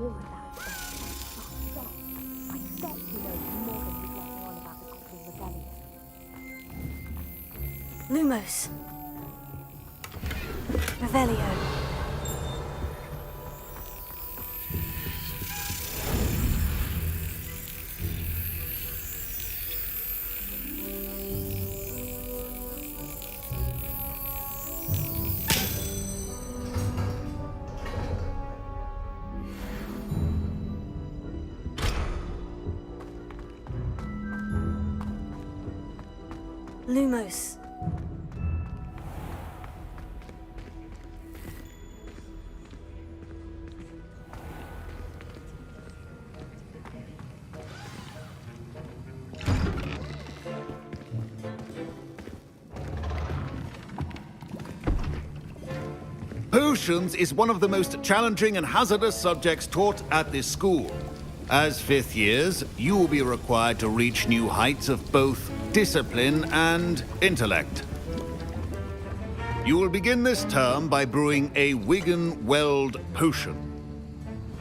all of that. I bet he knows more than he's letting on about the Hogwart Legacy. Lumos. Revelio. Lumos. Potions is one of the most challenging and hazardous subjects taught at this school. As fifth years, you will be required to reach new heights of both discipline and intellect. You will begin this term by brewing a Wigan Weld potion.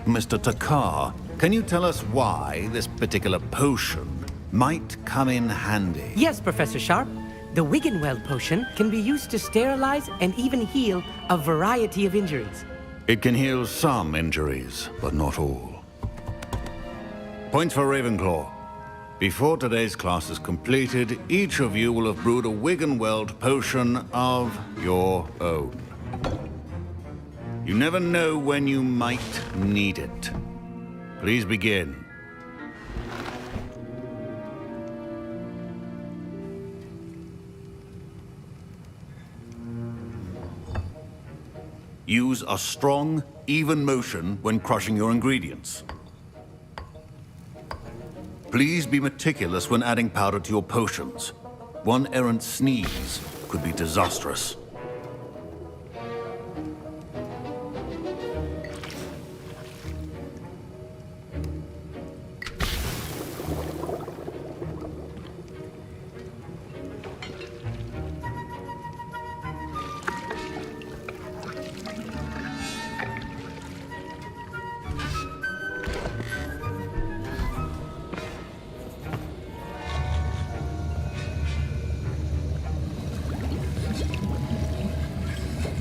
Mr. Takar, can you tell us why this particular potion might come in handy? Yes, Professor Sharp. The Wiggenweld potion can be used to sterilize and even heal a variety of injuries. It can heal some injuries, but not all. Points for Ravenclaw. Before today's class is completed, each of you will have brewed a Wiggenweld potion of your own. You never know when you might need it. Please begin. Use a strong, even motion when crushing your ingredients. Please be meticulous when adding powder to your potions. One errant sneeze could be disastrous.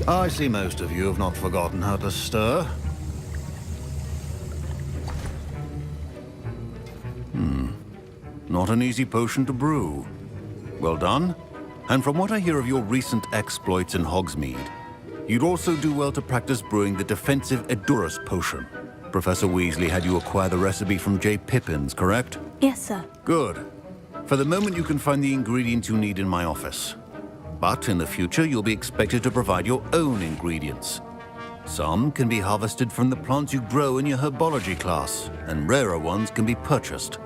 I see most of you have not forgotten how to stir. Not an easy potion to brew. Well done. And from what I hear of your recent exploits in Hogsmeade, you'd also do well to practice brewing the defensive Edurus potion. Professor Weasley had you acquire the recipe from J. Pippin's, correct? Yes, sir. Good. For the moment, you can find the ingredients you need in my office. But in the future, you'll be expected to provide your own ingredients. Some can be harvested from the plants you grow in your herbology class, and rarer ones can be purchased.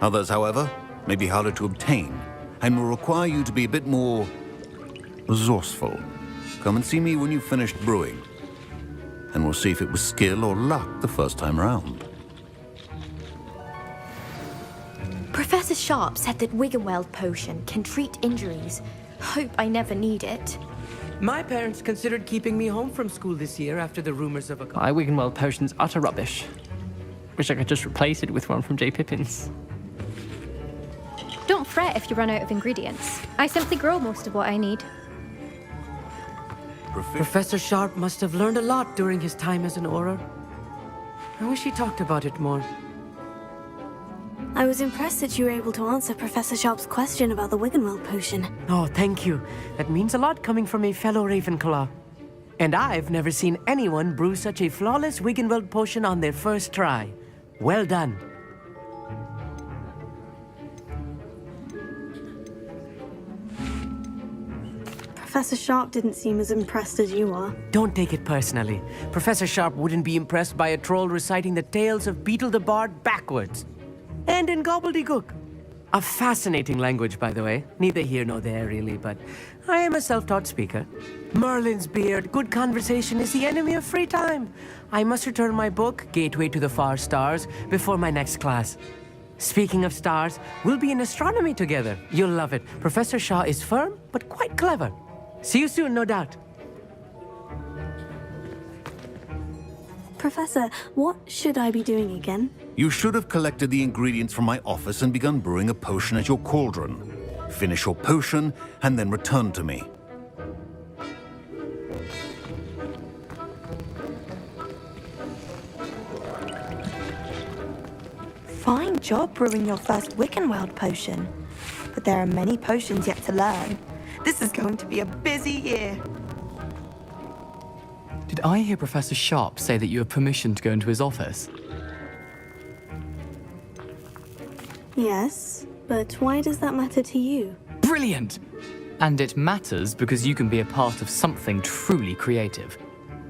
Others, however, may be harder to obtain, and will require you to be a bit more resourceful. Come and see me when you've finished brewing, and we'll see if it was skill or luck the first time round. Professor Sharp said that Wiggenweld potion can treat injuries. Hope I never need it. My parents considered keeping me home from school this year after the rumors of a... My Wiggenweld potion's utter rubbish. Wish I could just replace it with one from J. Pippin's. Don't fret if you run out of ingredients. I simply grow most of what I need. Professor Sharp must have learned a lot during his time as an Auror. I wish he talked about it more. I was impressed that you were able to answer Professor Sharp's question about the Wiggenweld potion. Oh, thank you. That means a lot coming from a fellow Ravenclaw. And I've never seen anyone brew such a flawless Wiggenweld potion on their first try. Well done. Professor Sharp didn't seem as impressed as you are. Don't take it personally. Professor Sharp wouldn't be impressed by a troll reciting the tales of Beetle the Bard backwards. And in gobbledygook. A fascinating language, by the way. Neither here nor there, really, but I am a self-taught speaker. Merlin's beard, good conversation is the enemy of free time. I must return my book, Gateway to the Far Stars, before my next class. Speaking of stars, we'll be in astronomy together. You'll love it. Professor Shaw is firm, but quite clever. See you soon, no doubt. Professor, what should I be doing again? You should have collected the ingredients from my office and begun brewing a potion at your cauldron. Finish your potion and then return to me. Fine job brewing your first Wickenweld potion. But there are many potions yet to learn. This is going to be a busy year. Did I hear Professor Sharp say that you have permission to go into his office? Yes, but why does that matter to you? Brilliant! And it matters because you can be a part of something truly creative.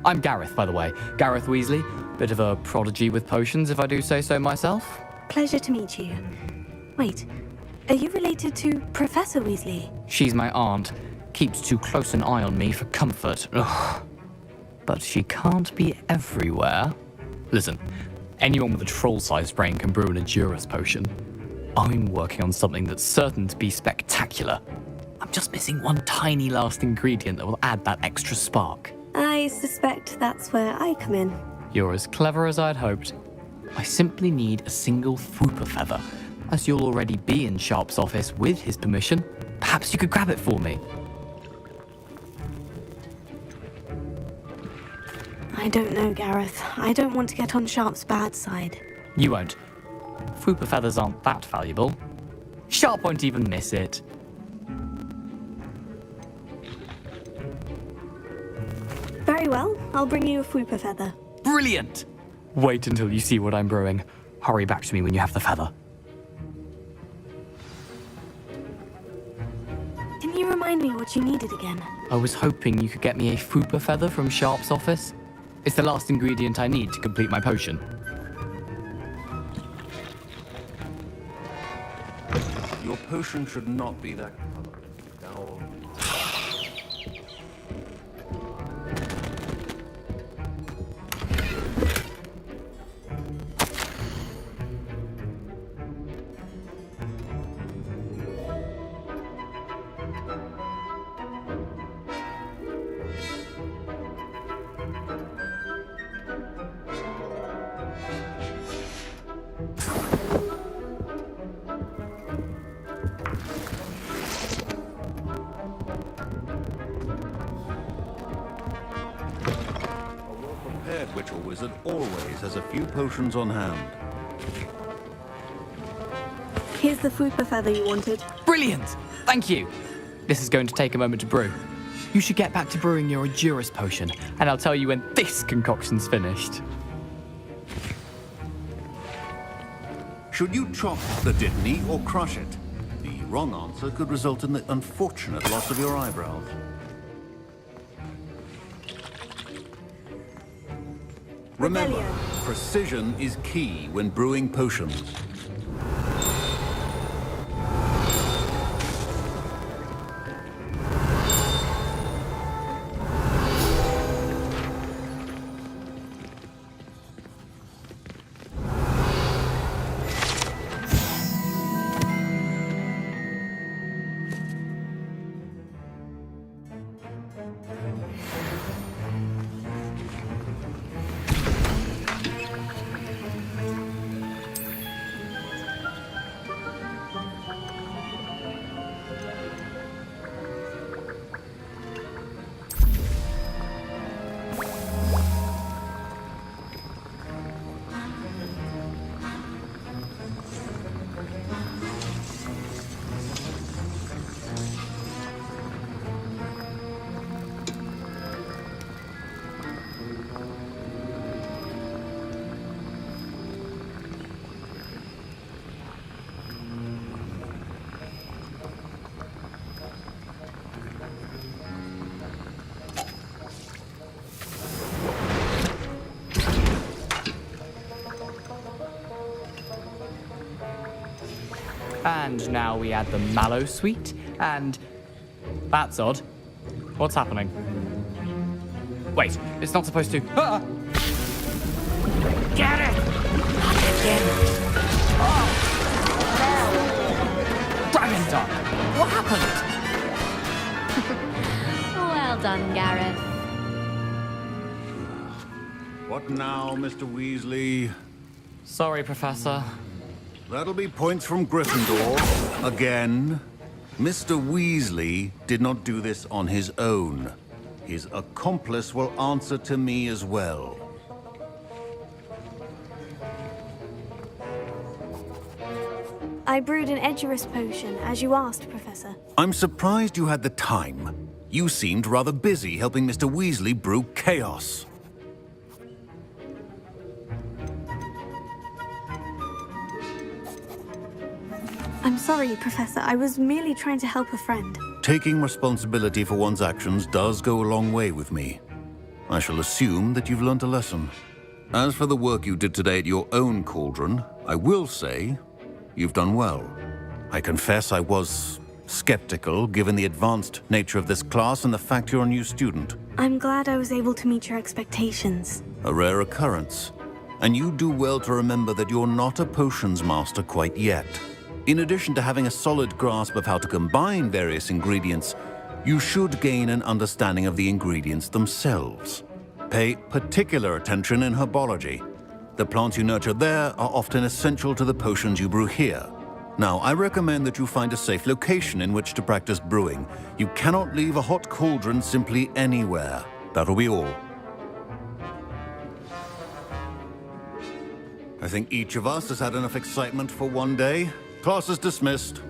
I'm Gareth, by the way. Gareth Weasley. Bit of a prodigy with potions, if I do say so myself. Pleasure to meet you. Wait, are you related to Professor Weasley? She's my aunt. Keeps too close an eye on me for comfort. Ugh. But she can't be everywhere. Listen, anyone with a troll-sized brain can brew an Endurance potion. I'm working on something that's certain to be spectacular. I'm just missing one tiny last ingredient that will add that extra spark. I suspect that's where I come in. You're as clever as I'd hoped. I simply need a single Fwooper feather. As you'll already be in Sharp's office with his permission, perhaps you could grab it for me. I don't know, Gareth. I don't want to get on Sharp's bad side. You won't. Fwooper feathers aren't that valuable. Sharp won't even miss it. Very well, I'll bring you a Fwooper feather. Brilliant! Wait until you see what I'm brewing. Hurry back to me when you have the feather. Can you remind me what you needed again? I was hoping you could get me a Fwooper feather from Sharp's office. It's the last ingredient I need to complete my potion. Your potion should not be that color. Now... Witcher Wizard always has a few potions on hand. Here's the Fwooper feather you wanted. Brilliant! Thank you! This is going to take a moment to brew. You should get back to brewing your Endurance potion, and I'll tell you when this concoction's finished. Should you chop the Dittany or crush it? The wrong answer could result in the unfortunate loss of your eyebrows. Remember, precision is key when brewing potions. And now we add the mallow sweet, and... That's odd. What's happening? Wait, it's not supposed to... Ah! Get it! Not again! Oh! No! Dragon Dog! What happened? Well done, Gareth. What now, Mr. Weasley? Sorry, Professor. That'll be points from Gryffindor. Again. Mr. Weasley did not do this on his own. His accomplice will answer to me as well. I brewed an Edurus potion, as you asked, Professor. I'm surprised you had the time. You seemed rather busy helping Mr. Weasley brew chaos. I'm sorry, Professor. I was merely trying to help a friend. Taking responsibility for one's actions does go a long way with me. I shall assume that you've learnt a lesson. As for the work you did today at your own cauldron, I will say you've done well. I confess I was skeptical, given the advanced nature of this class and the fact you're a new student. I'm glad I was able to meet your expectations. A rare occurrence. And you do well to remember that you're not a potions master quite yet. In addition to having a solid grasp of how to combine various ingredients, you should gain an understanding of the ingredients themselves. Pay particular attention in herbology. The plants you nurture there are often essential to the potions you brew here. Now, I recommend that you find a safe location in which to practice brewing. You cannot leave a hot cauldron simply anywhere. That'll be all. I think each of us has had enough excitement for one day. Class is dismissed.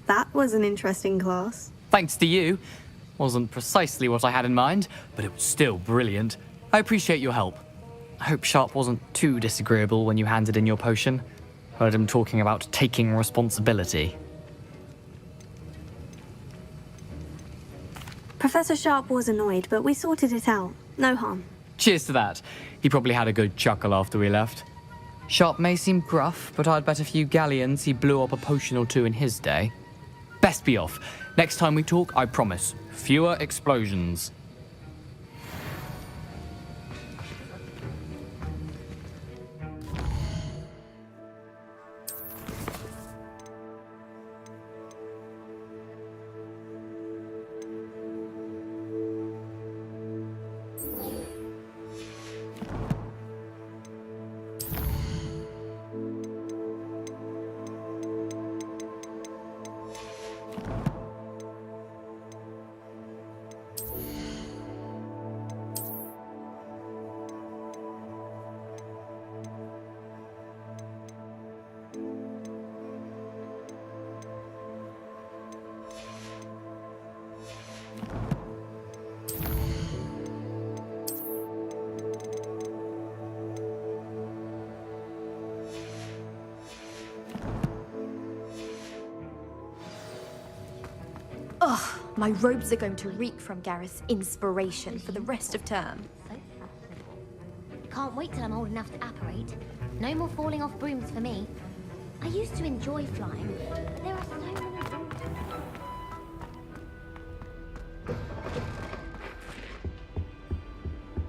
That was an interesting class. Thanks to you. Wasn't precisely what I had in mind, but it was still brilliant. I appreciate your help. I hope Sharp wasn't too disagreeable when you handed in your potion. Heard him talking about taking responsibility. Professor Sharp was annoyed, but we sorted it out. No harm. Cheers to that. He probably had a good chuckle after we left. Sharp may seem gruff, but I'd bet a few galleons he blew up a potion or two in his day. Best be off. Next time we talk, I promise, fewer explosions. Ugh, my robes are going to reek from Gareth's inspiration for the rest of term. Can't wait till I'm old enough to apparate. No more falling off brooms for me. I used to enjoy flying, but there are so many rules.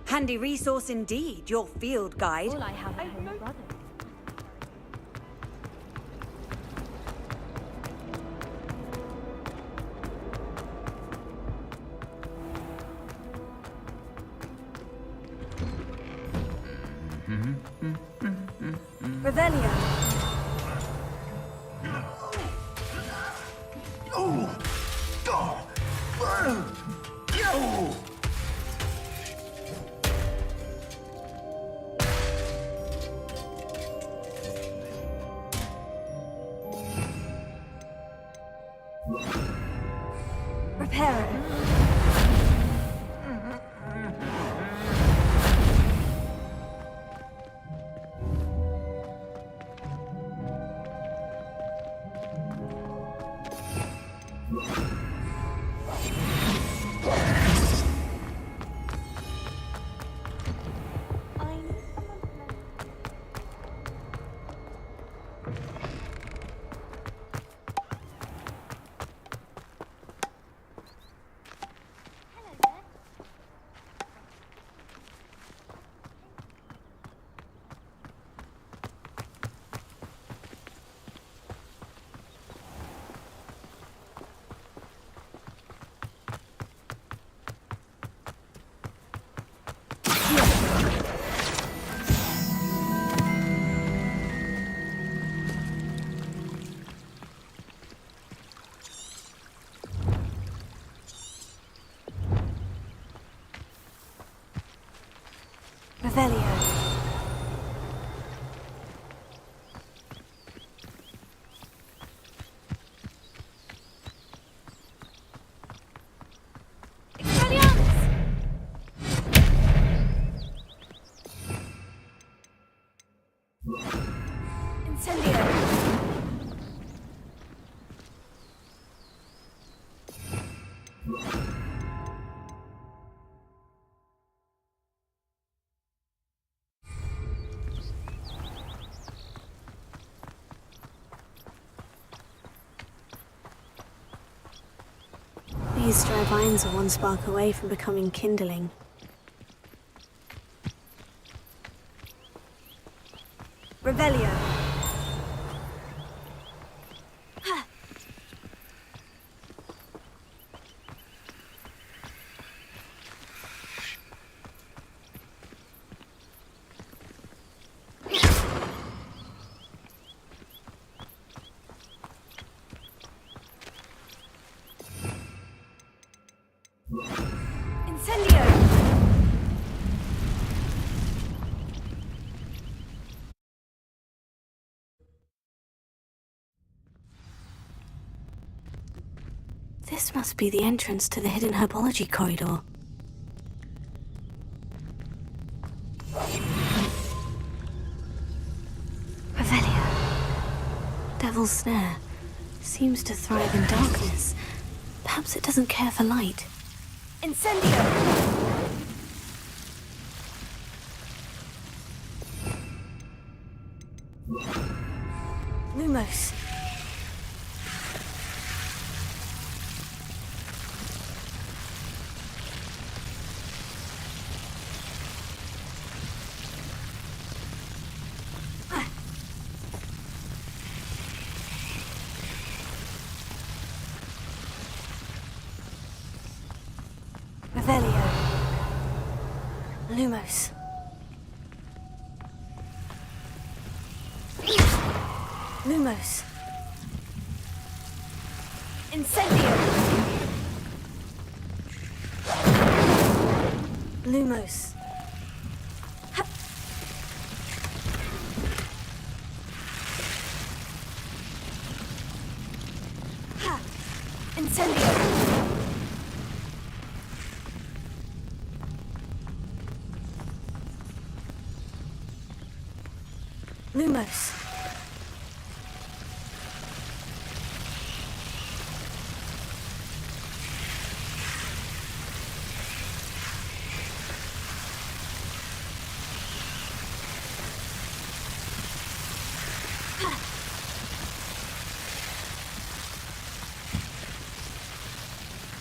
Handy resource indeed, your field guide. All I have are my brother. Revelio. Reparo. Revelio. These dry vines are one spark away from becoming kindling. Revelio. Incendio! This must be the entrance to the hidden herbology corridor. Revelio. Devil's Snare. Seems to thrive in darkness. Perhaps it doesn't care for light. Incendio! Lumos. Revelio. Lumos. Lumos. Incendio. Lumos. Ha. Ha. Incendio. Lumos.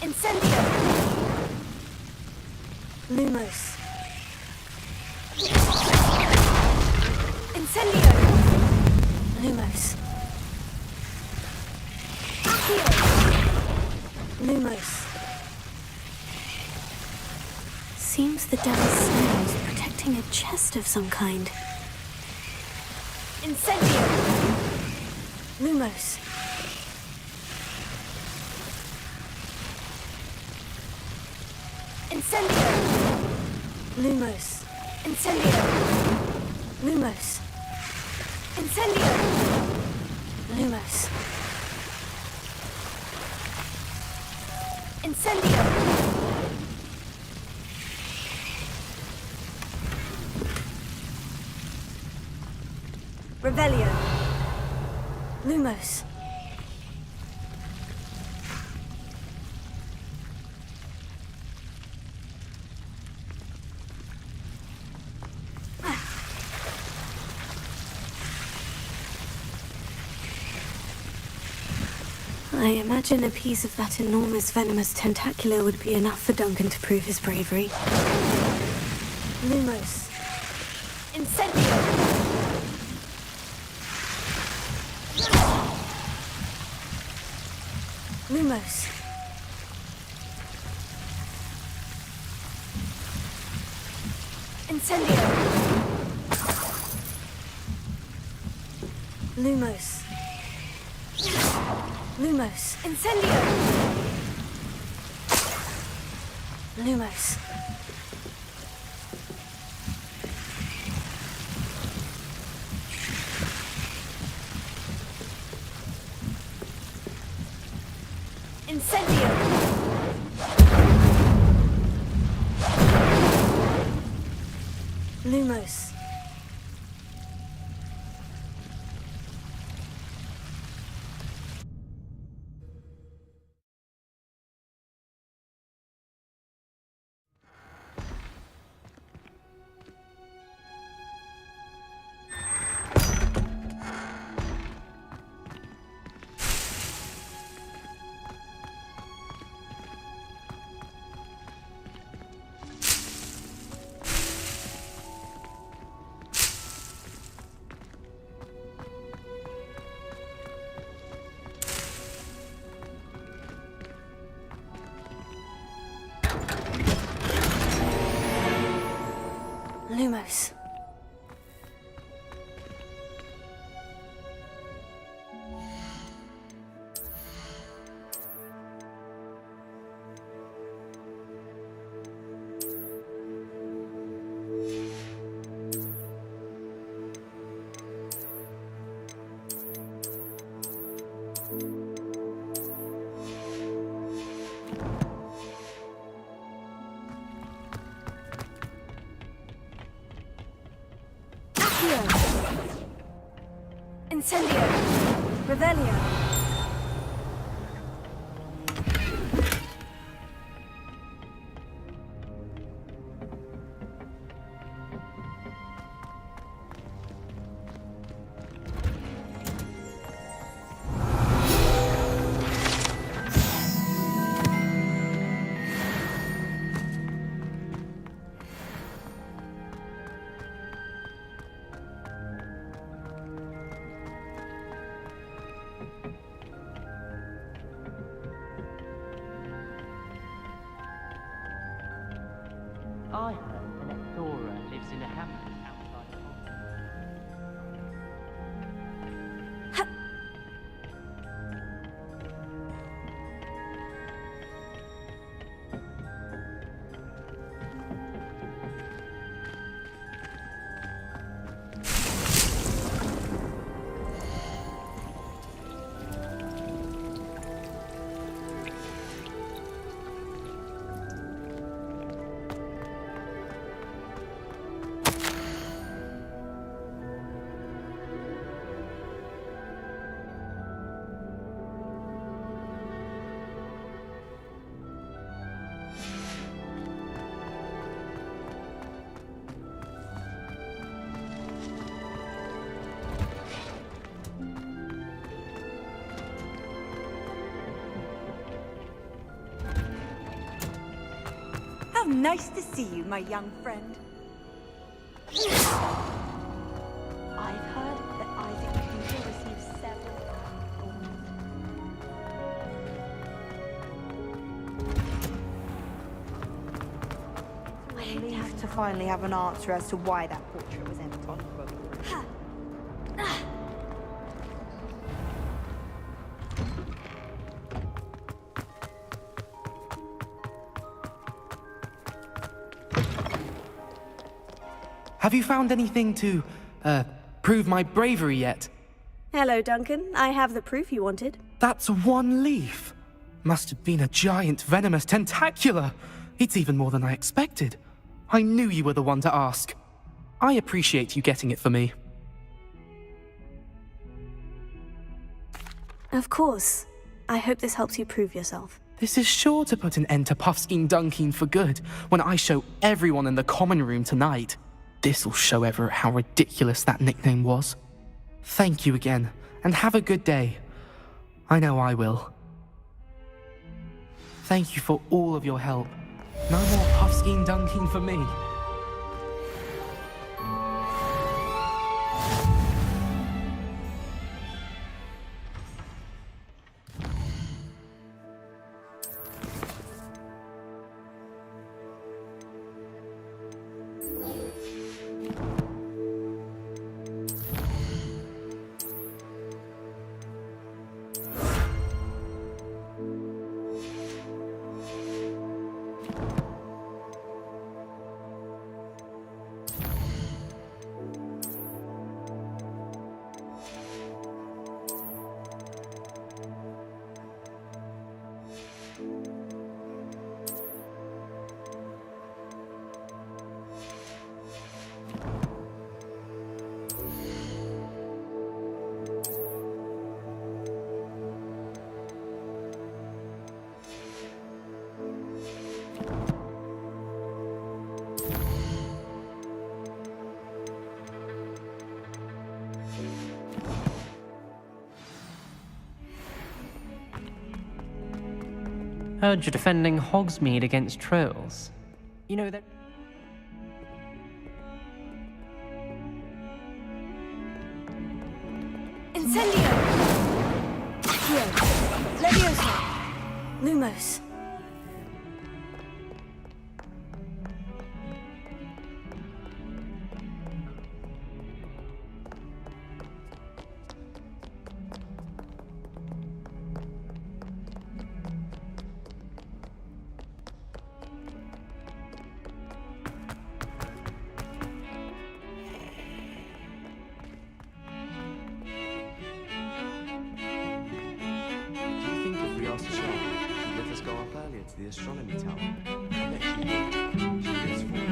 Incendio. Lumos. Incendio. Lumos. Accio. Lumos. Seems the devil's snare is protecting a chest of some kind. Incendio. Lumos. Incendio. Lumos. Incendio. Lumos. Incendio. Lumos. Incendio. Revelio. Lumos. I imagine a piece of that enormous venomous tentacular would be enough for Duncan to prove his bravery. Lumos. Incendio. Lumos. Incendio. Lumos. Lumos. Incendio. Lumos. Lumos. Lumos. Incendio! Revelio! I heard Electora lives in a hamlet outside of How nice to see you, my young friend. I've heard that Isaac Cooper received several Relieved to finally have an answer as to why that portrait was empty. Have you found anything to, prove my bravery yet? Hello, Duncan. I have the proof you wanted. That's one leaf. Must have been a giant venomous tentacula. It's even more than I expected. I knew you were the one to ask. I appreciate you getting it for me. Of course. I hope this helps you prove yourself. This is sure to put an end to Puffskein Dunkin for good when I show everyone in the common room tonight. This'll show Everett how ridiculous that nickname was. Thank you again, and have a good day. I know I will. Thank you for all of your help. No more Puffskein Dunkin for me. Heard you're defending Hogsmeade against trolls. You know that... Incendio! Accio! Leviosa! Lumos! To the astronomy tower. I bet she would. She lives for it.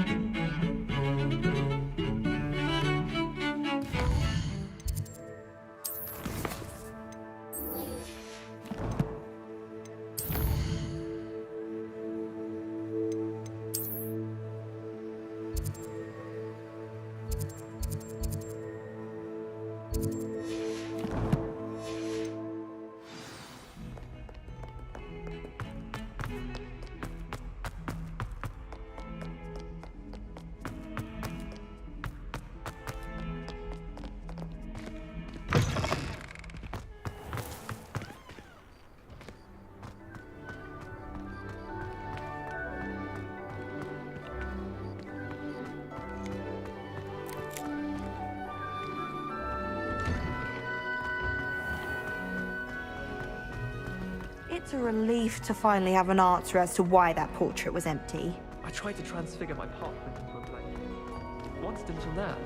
It's a relief to finally have an answer as to why that portrait was empty. I tried to transfigure my parchment into a blanket. Wanted until now.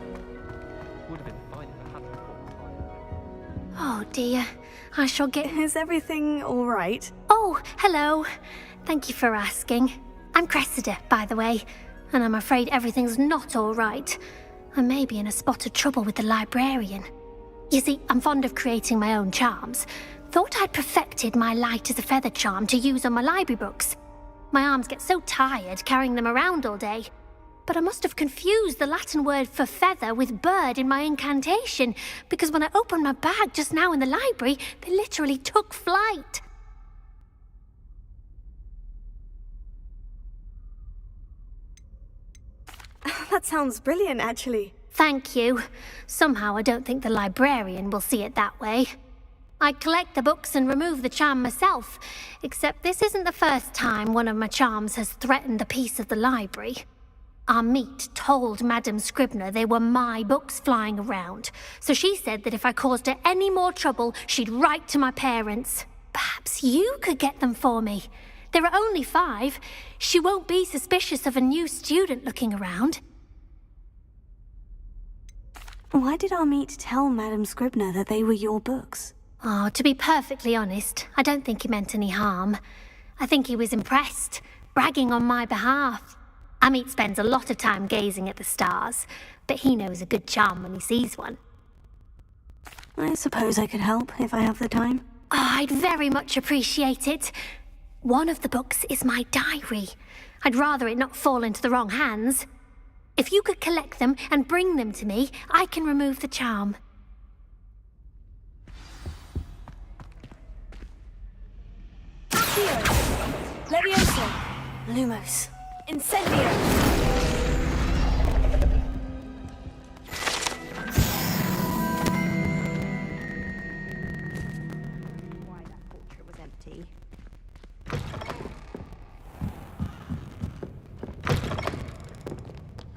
Would have been fine if I hadn't caught fire. Oh dear, I shall get... Is everything all right? Oh, hello. Thank you for asking. I'm Cressida, by the way, and I'm afraid everything's not all right. I may be in a spot of trouble with the librarian. You see, I'm fond of creating my own charms. Thought I'd perfected my light as a feather charm to use on my library books. My arms get so tired carrying them around all day. But I must have confused the Latin word for feather with bird in my incantation, because when I opened my bag just now in the library, they literally took flight. That sounds brilliant, actually. Thank you. Somehow I don't think the librarian will see it that way. I collect the books and remove the charm myself, except this isn't the first time one of my charms has threatened the peace of the library. Our meet told Madame Scribner they were my books flying around, so she said that if I caused her any more trouble, she'd write to my parents. Perhaps you could get them for me. There are only 5. She won't be suspicious of a new student looking around. Why did our meet tell Madame Scribner that they were your books? Oh, to be perfectly honest, I don't think he meant any harm. I think he was impressed, bragging on my behalf. Amit spends a lot of time gazing at the stars, but he knows a good charm when he sees one. I suppose I could help if I have the time. Oh, I'd very much appreciate it. One of the books is my diary. I'd rather it not fall into the wrong hands. If you could collect them and bring them to me, I can remove the charm. Accio! Leviosa! Lumos. Incendio! Why that portrait was empty.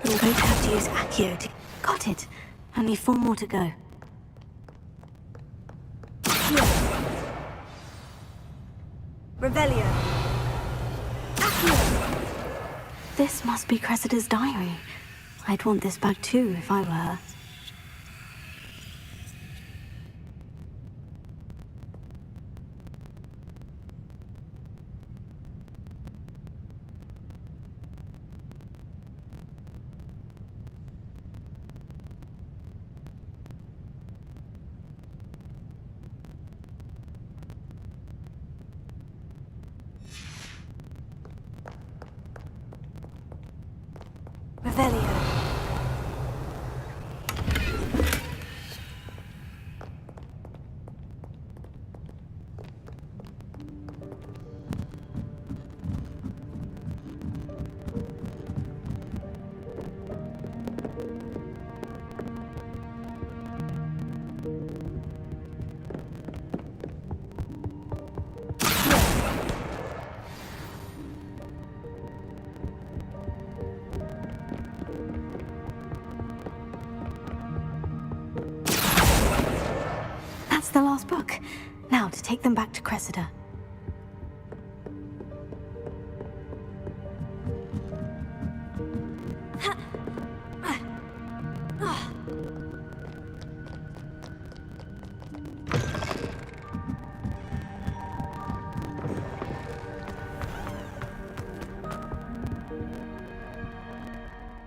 I'm going to have to use Accio to... Got it. Only 4 more to go. Accio! Revelio! Accio! This must be Cressida's diary. I'd want this back too if I were her. Revelio. That's the last book. Now to take them back to Cressida.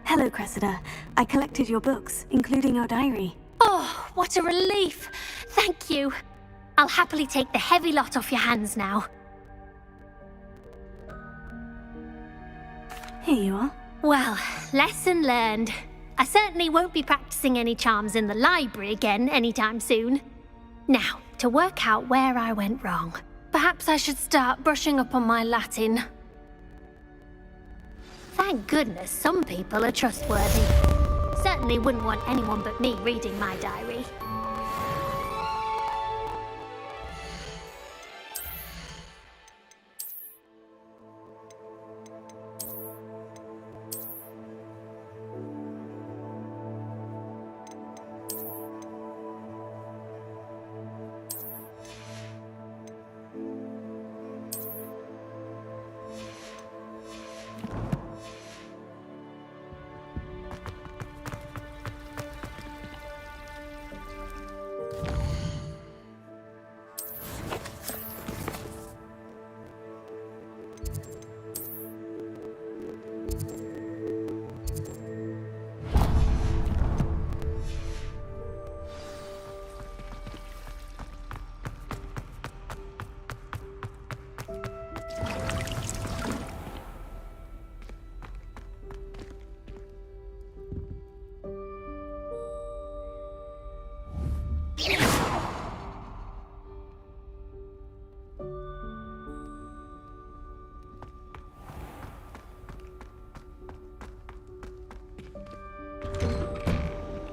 Hello, Cressida. I collected your books, including your diary. Oh, what a relief! Thank you. I'll happily take the heavy lot off your hands now. Here you are. Well, lesson learned. I certainly won't be practicing any charms in the library again anytime soon. Now, to work out where I went wrong. Perhaps I should start brushing up on my Latin. Thank goodness some people are trustworthy. Certainly wouldn't want anyone but me reading my diary.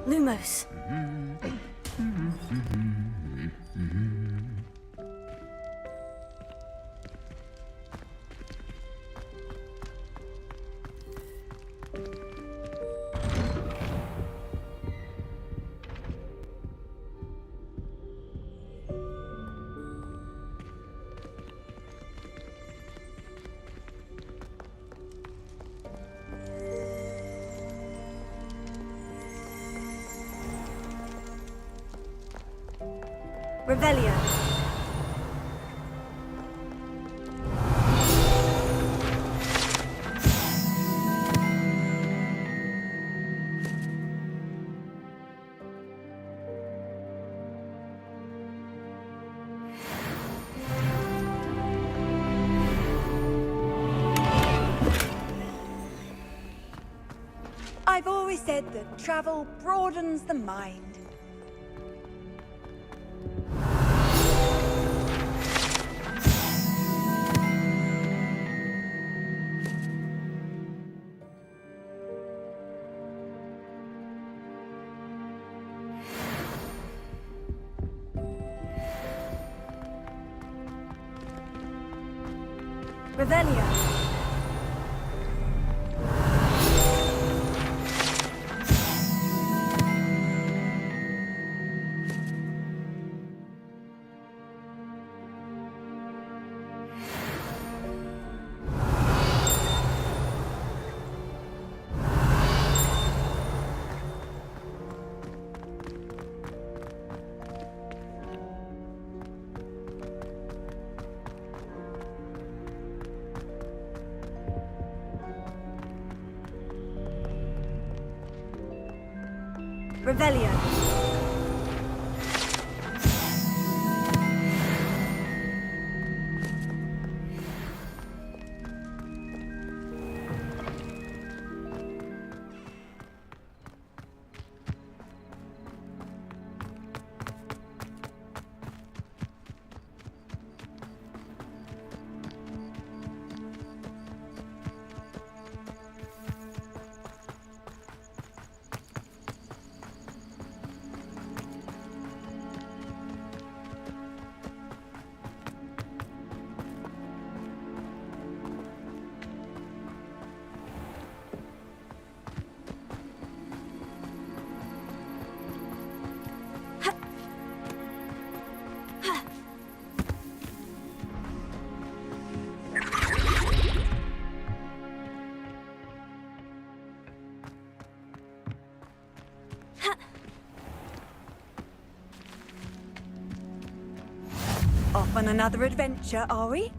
Lumos. Revelio. I've always said that travel broadens the mind. Revelio. Revelio. Off on another adventure, are we?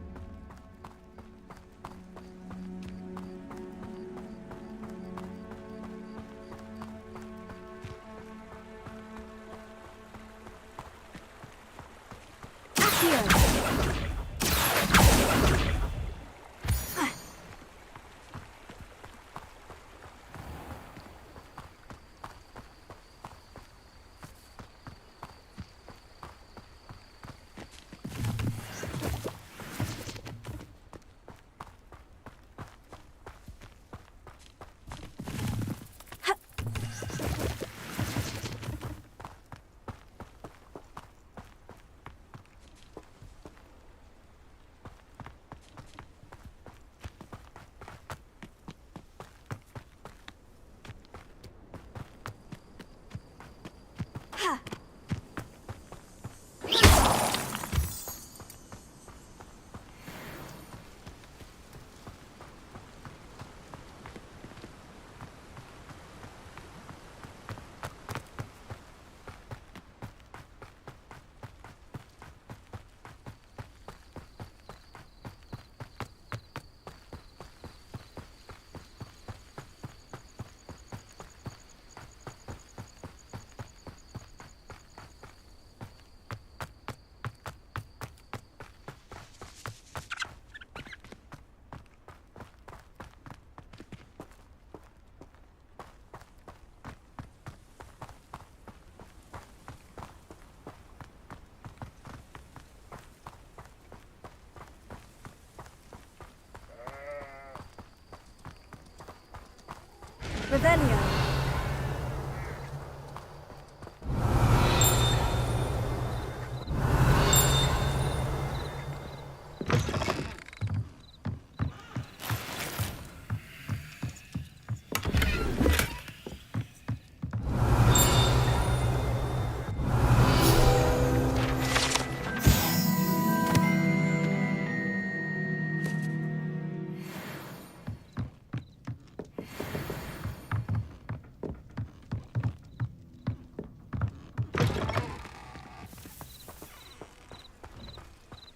Revelio.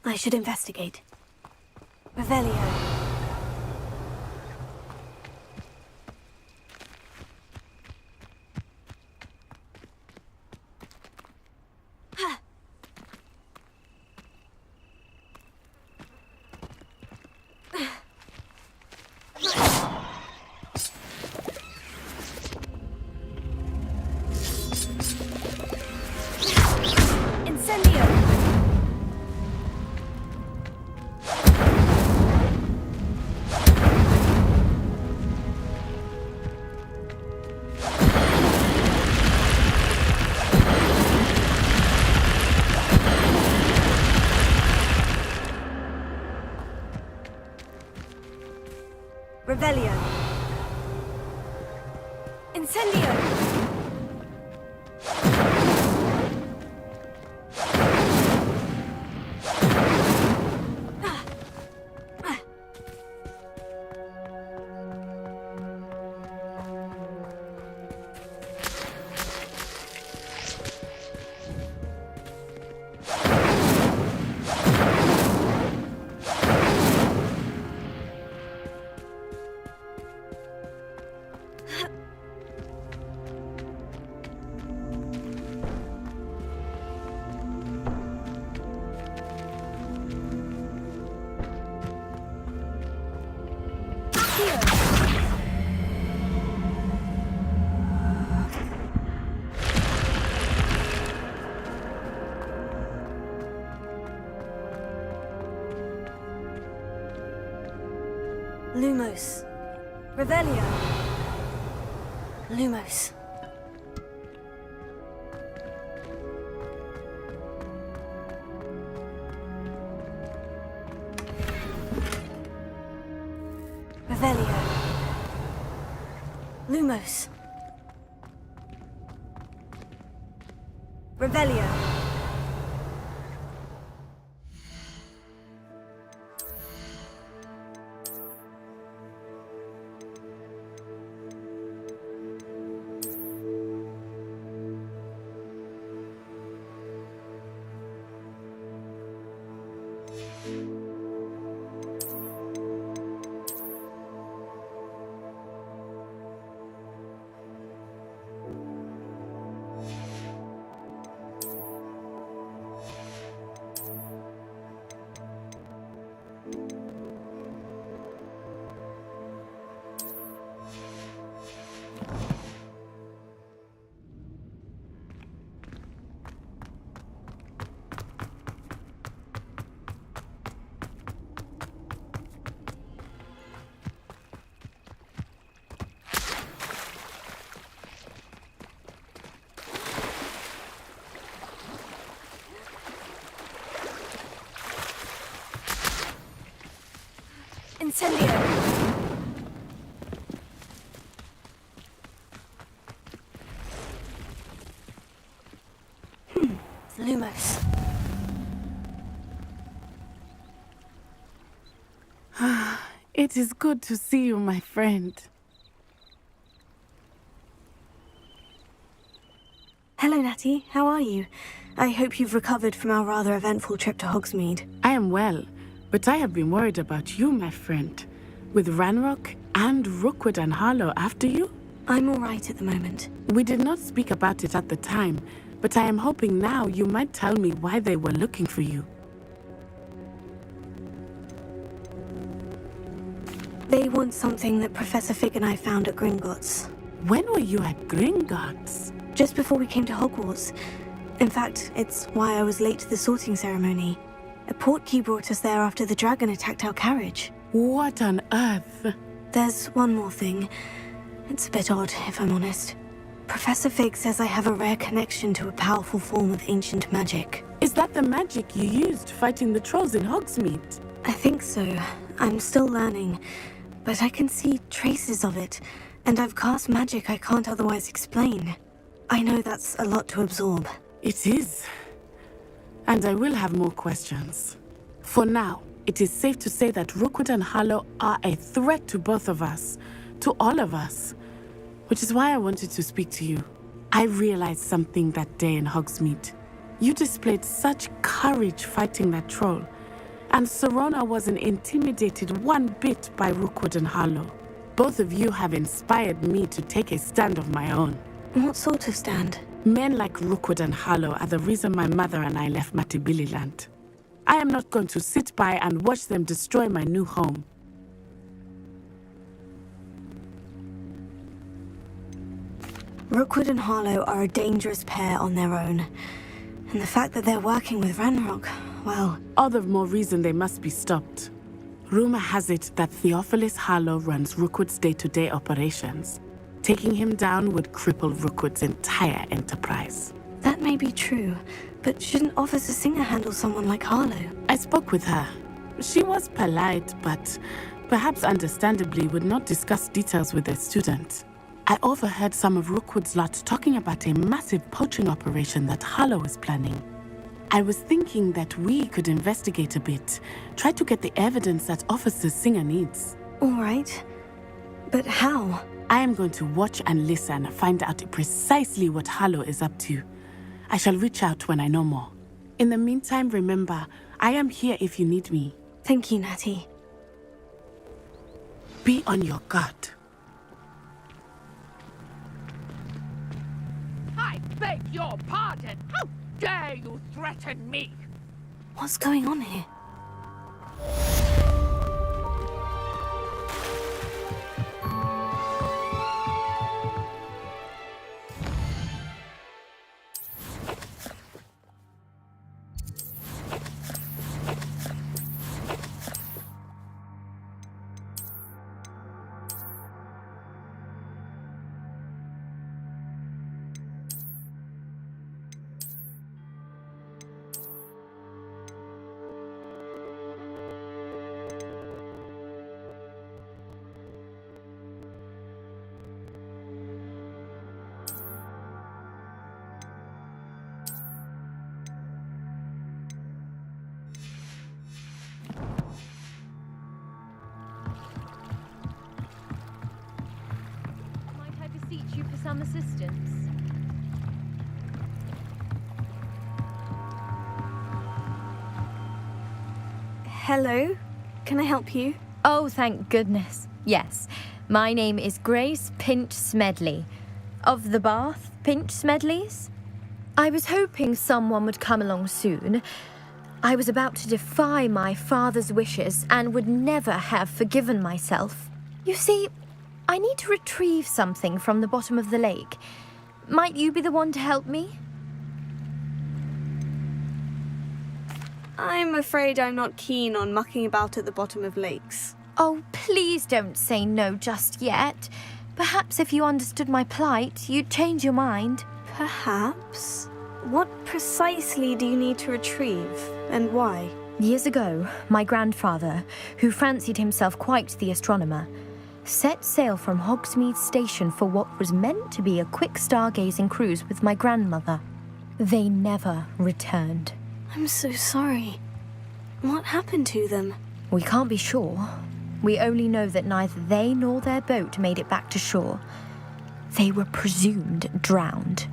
I should investigate. Revelio. Revelio. Incendio. Lumos. Revelio. Lumos. Revelio. Lumos. Revelio. Incendio! Lumos. It is good to see you, my friend. Hello, Natty. How are you? I hope you've recovered from our rather eventful trip to Hogsmeade. I am well, but I have been worried about you, my friend. With Ranrock and Rookwood and Harlow after you? I'm all right at the moment. We did not speak about it at the time, but I am hoping now you might tell me why they were looking for you. They want something that Professor Fig and I found at Gringotts. When were you at Gringotts? Just before we came to Hogwarts. In fact, it's why I was late to the sorting ceremony. A portkey brought us there after the dragon attacked our carriage. What on earth? There's one more thing. It's a bit odd, if I'm honest. Professor Fig says I have a rare connection to a powerful form of ancient magic. Is that the magic you used fighting the trolls in Hogsmeade? I think so. I'm still learning, but I can see traces of it, and I've cast magic I can't otherwise explain. I know that's a lot to absorb. It is. And I will have more questions. For now, it is safe to say that Rookwood and Harlow are a threat to both of us, to all of us. Which is why I wanted to speak to you. I realized something that day in Hogsmeade. You displayed such courage fighting that troll, and Serona wasn't intimidated one bit by Rookwood and Harlow. Both of you have inspired me to take a stand of my own. What sort of stand? Men like Rookwood and Harlow are the reason my mother and I left Matibililand. I am not going to sit by and watch them destroy my new home. Rookwood and Harlow are a dangerous pair on their own. And the fact that they're working with Ranrock, well... All the more reason they must be stopped. Rumor has it that Theophilus Harlow runs Rookwood's day-to-day operations. Taking him down would cripple Rookwood's entire enterprise. That may be true, but shouldn't Officer Singer handle someone like Harlow? I spoke with her. She was polite, but perhaps understandably would not discuss details with a student. I overheard some of Rookwood's lot talking about a massive poaching operation that Harlow is planning. I was thinking that we could investigate a bit, try to get the evidence that Officer Singer needs. All right. But how? I am going to watch and listen, find out precisely what Harlow is up to. I shall reach out when I know more. In the meantime, remember, I am here if you need me. Thank you, Natty. Be on your guard. I beg your pardon! How dare you threaten me? What's going on here? You for some assistance. Hello? Can I help you? Oh, thank goodness. Yes. My name is Grace Pinch Smedley. Of the Bath Pinch Smedleys? I was hoping someone would come along soon. I was about to defy my father's wishes and would never have forgiven myself. You see, I need to retrieve something from the bottom of the lake. Might you be the one to help me? I'm afraid I'm not keen on mucking about at the bottom of lakes. Oh, please don't say no just yet. Perhaps if you understood my plight, you'd change your mind. Perhaps? What precisely do you need to retrieve, and why? Years ago, my grandfather, who fancied himself quite the astronomer, set sail from Hogsmeade Station for what was meant to be a quick stargazing cruise with my grandmother. They never returned. I'm so sorry. What happened to them? We can't be sure. We only know that neither they nor their boat made it back to shore. They were presumed drowned.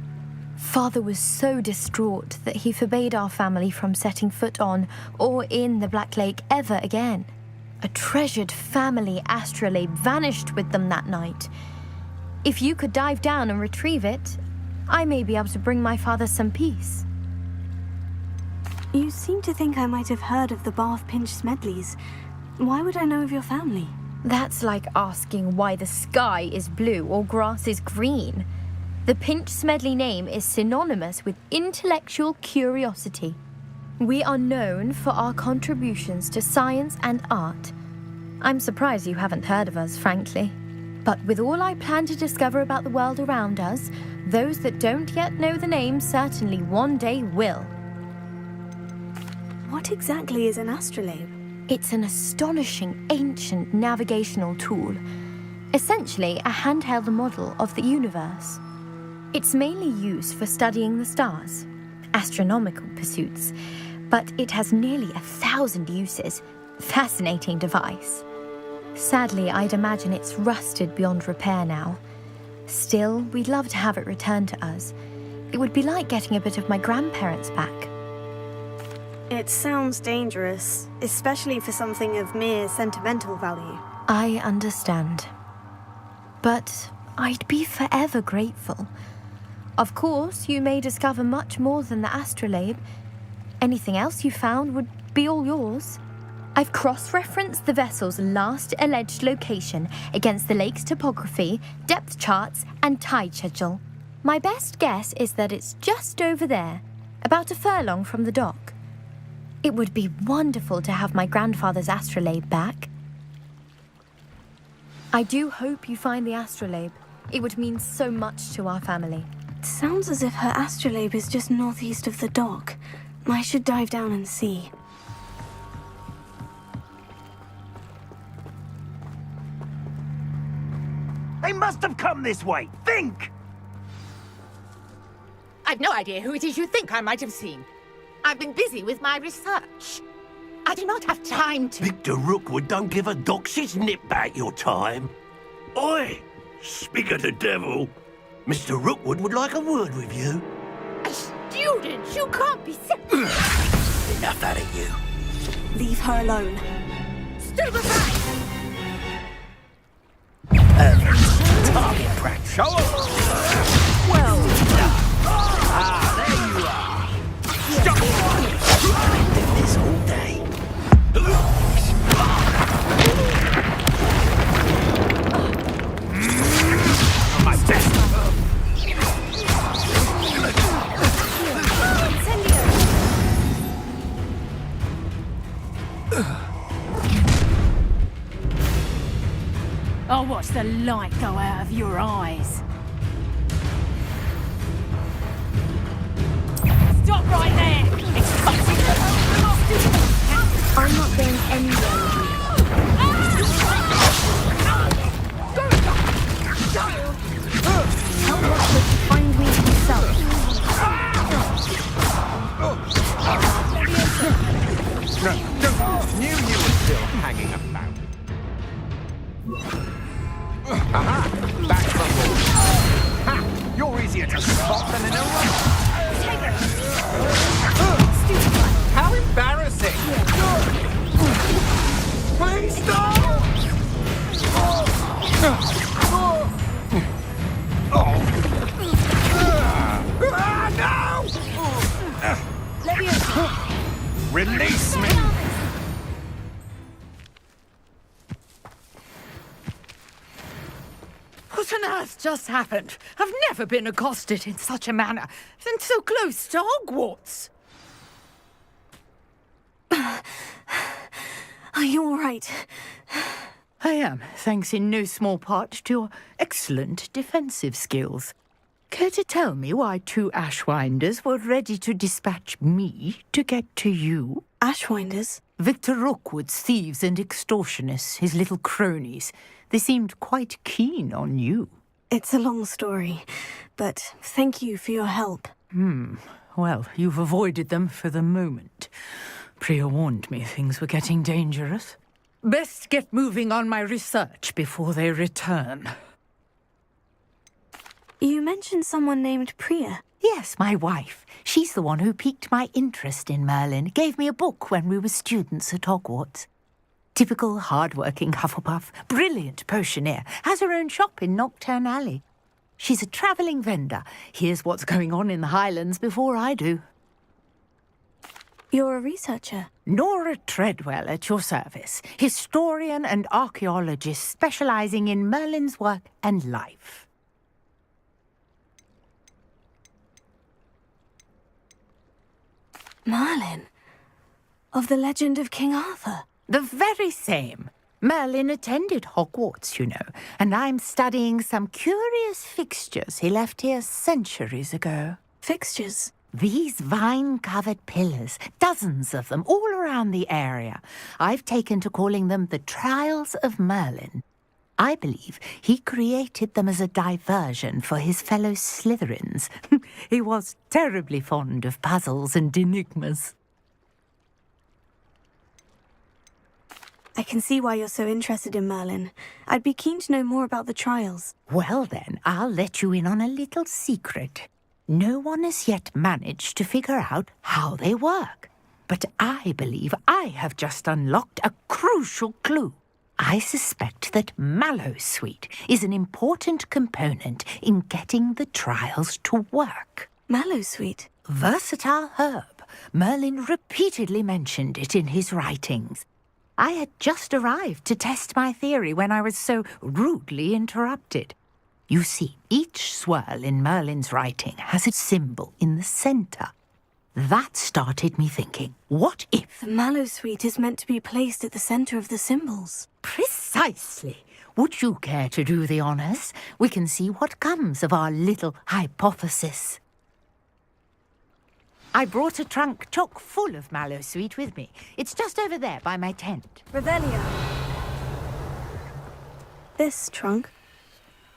Father was so distraught that he forbade our family from setting foot on or in the Black Lake ever again. A treasured family astrolabe vanished with them that night. If you could dive down and retrieve it, I may be able to bring my father some peace. You seem to think I might have heard of the Bath Pinch Smedleys. Why would I know of your family? That's like asking why the sky is blue or grass is green. The Pinch Smedley name is synonymous with intellectual curiosity. We are known for our contributions to science and art. I'm surprised you haven't heard of us, frankly. But with all I plan to discover about the world around us, those that don't yet know the name certainly one day will. What exactly is an astrolabe? It's an astonishing ancient navigational tool, essentially a handheld model of the universe. It's mainly used for studying the stars, astronomical pursuits, but it has nearly 1,000 uses. Fascinating device. Sadly, I'd imagine it's rusted beyond repair now. Still, we'd love to have it returned to us. It would be like getting a bit of my grandparents back. It sounds dangerous, especially for something of mere sentimental value. I understand. But I'd be forever grateful. Of course, you may discover much more than the astrolabe. Anything else you found would be all yours. I've cross-referenced the vessel's last alleged location against the lake's topography, depth charts, and tide schedule. My best guess is that it's just over there, about a furlong from the dock. It would be wonderful to have my grandfather's astrolabe back. I do hope you find the astrolabe. It would mean so much to our family. It sounds as if her astrolabe is just northeast of the dock. I should dive down and see. They must have come this way. Think! I've no idea who it is you think I might have seen. I've been busy with my research. I do not have time to... Victor Rookwood don't give a doxy's nip back your time. Oi! Speak of the devil. Mr. Rookwood would like a word with you. A student? You can't be... Enough out of you. Leave her alone. Stupefy! Target practice. Show well done. There you are. Stop. I do this all day. My best. I'll watch the light go out of your eyes. Stop right there! I'm not going anywhere with you. Help Rockwood to find me himself. No, knew you were still hanging about. Aha! Back from board. Ha! You're easier to spot than in a run. How embarrassing! Please stop! No! Release me! What on earth just happened? I've never been accosted in such a manner, and so close to Hogwarts. Are you all right? I am, thanks in no small part to your excellent defensive skills. Care to tell me why two Ashwinders were ready to dispatch me to get to you? Ashwinders? Victor Rookwood's thieves and extortionists, his little cronies. They seemed quite keen on you. It's a long story, but thank you for your help. Well, you've avoided them for the moment. Priya warned me things were getting dangerous. Best get moving on my research before they return. You mentioned someone named Priya. Yes, my wife. She's the one who piqued my interest in Merlin. Gave me a book when we were students at Hogwarts. Typical hard-working Hufflepuff, brilliant potioneer, has her own shop in Knockturn Alley. She's a travelling vendor. Hears what's going on in the Highlands before I do. You're a researcher? Nora Treadwell at your service. Historian and archaeologist specialising in Merlin's work and life. Merlin? Of the legend of King Arthur? The very same. Merlin attended Hogwarts, you know, and I'm studying some curious fixtures he left here centuries ago. Fixtures? These vine-covered pillars, dozens of them, all around the area. I've taken to calling them the Trials of Merlin. I believe he created them as a diversion for his fellow Slytherins. He was terribly fond of puzzles and enigmas. I can see why you're so interested in Merlin. I'd be keen to know more about the trials. Well then, I'll let you in on a little secret. No one has yet managed to figure out how they work. But I believe I have just unlocked a crucial clue. I suspect that Mallowsweet is an important component in getting the trials to work. Mallowsweet? Versatile herb. Merlin repeatedly mentioned it in his writings. I had just arrived to test my theory when I was so rudely interrupted. You see, each swirl in Merlin's writing has a symbol in the centre. That started me thinking, what if... The Mallowsweet is meant to be placed at the centre of the symbols. Precisely. Would you care to do the honours? We can see what comes of our little hypothesis. I brought a trunk chock full of Mallowsweet with me. It's just over there by my tent. Revelio. This trunk?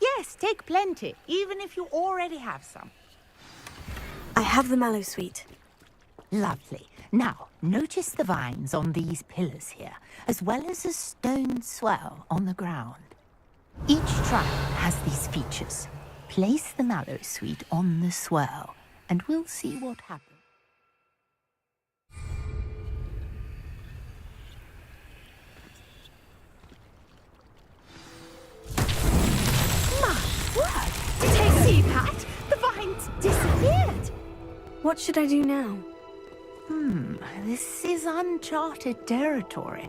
Yes, take plenty, even if you already have some. I have the Mallowsweet. Lovely. Now, notice the vines on these pillars here, as well as a stone swell on the ground. Each trunk has these features. Place the Mallowsweet on the swell, and we'll see what happens. Did I see that? The vines disappeared! What should I do now? This is uncharted territory.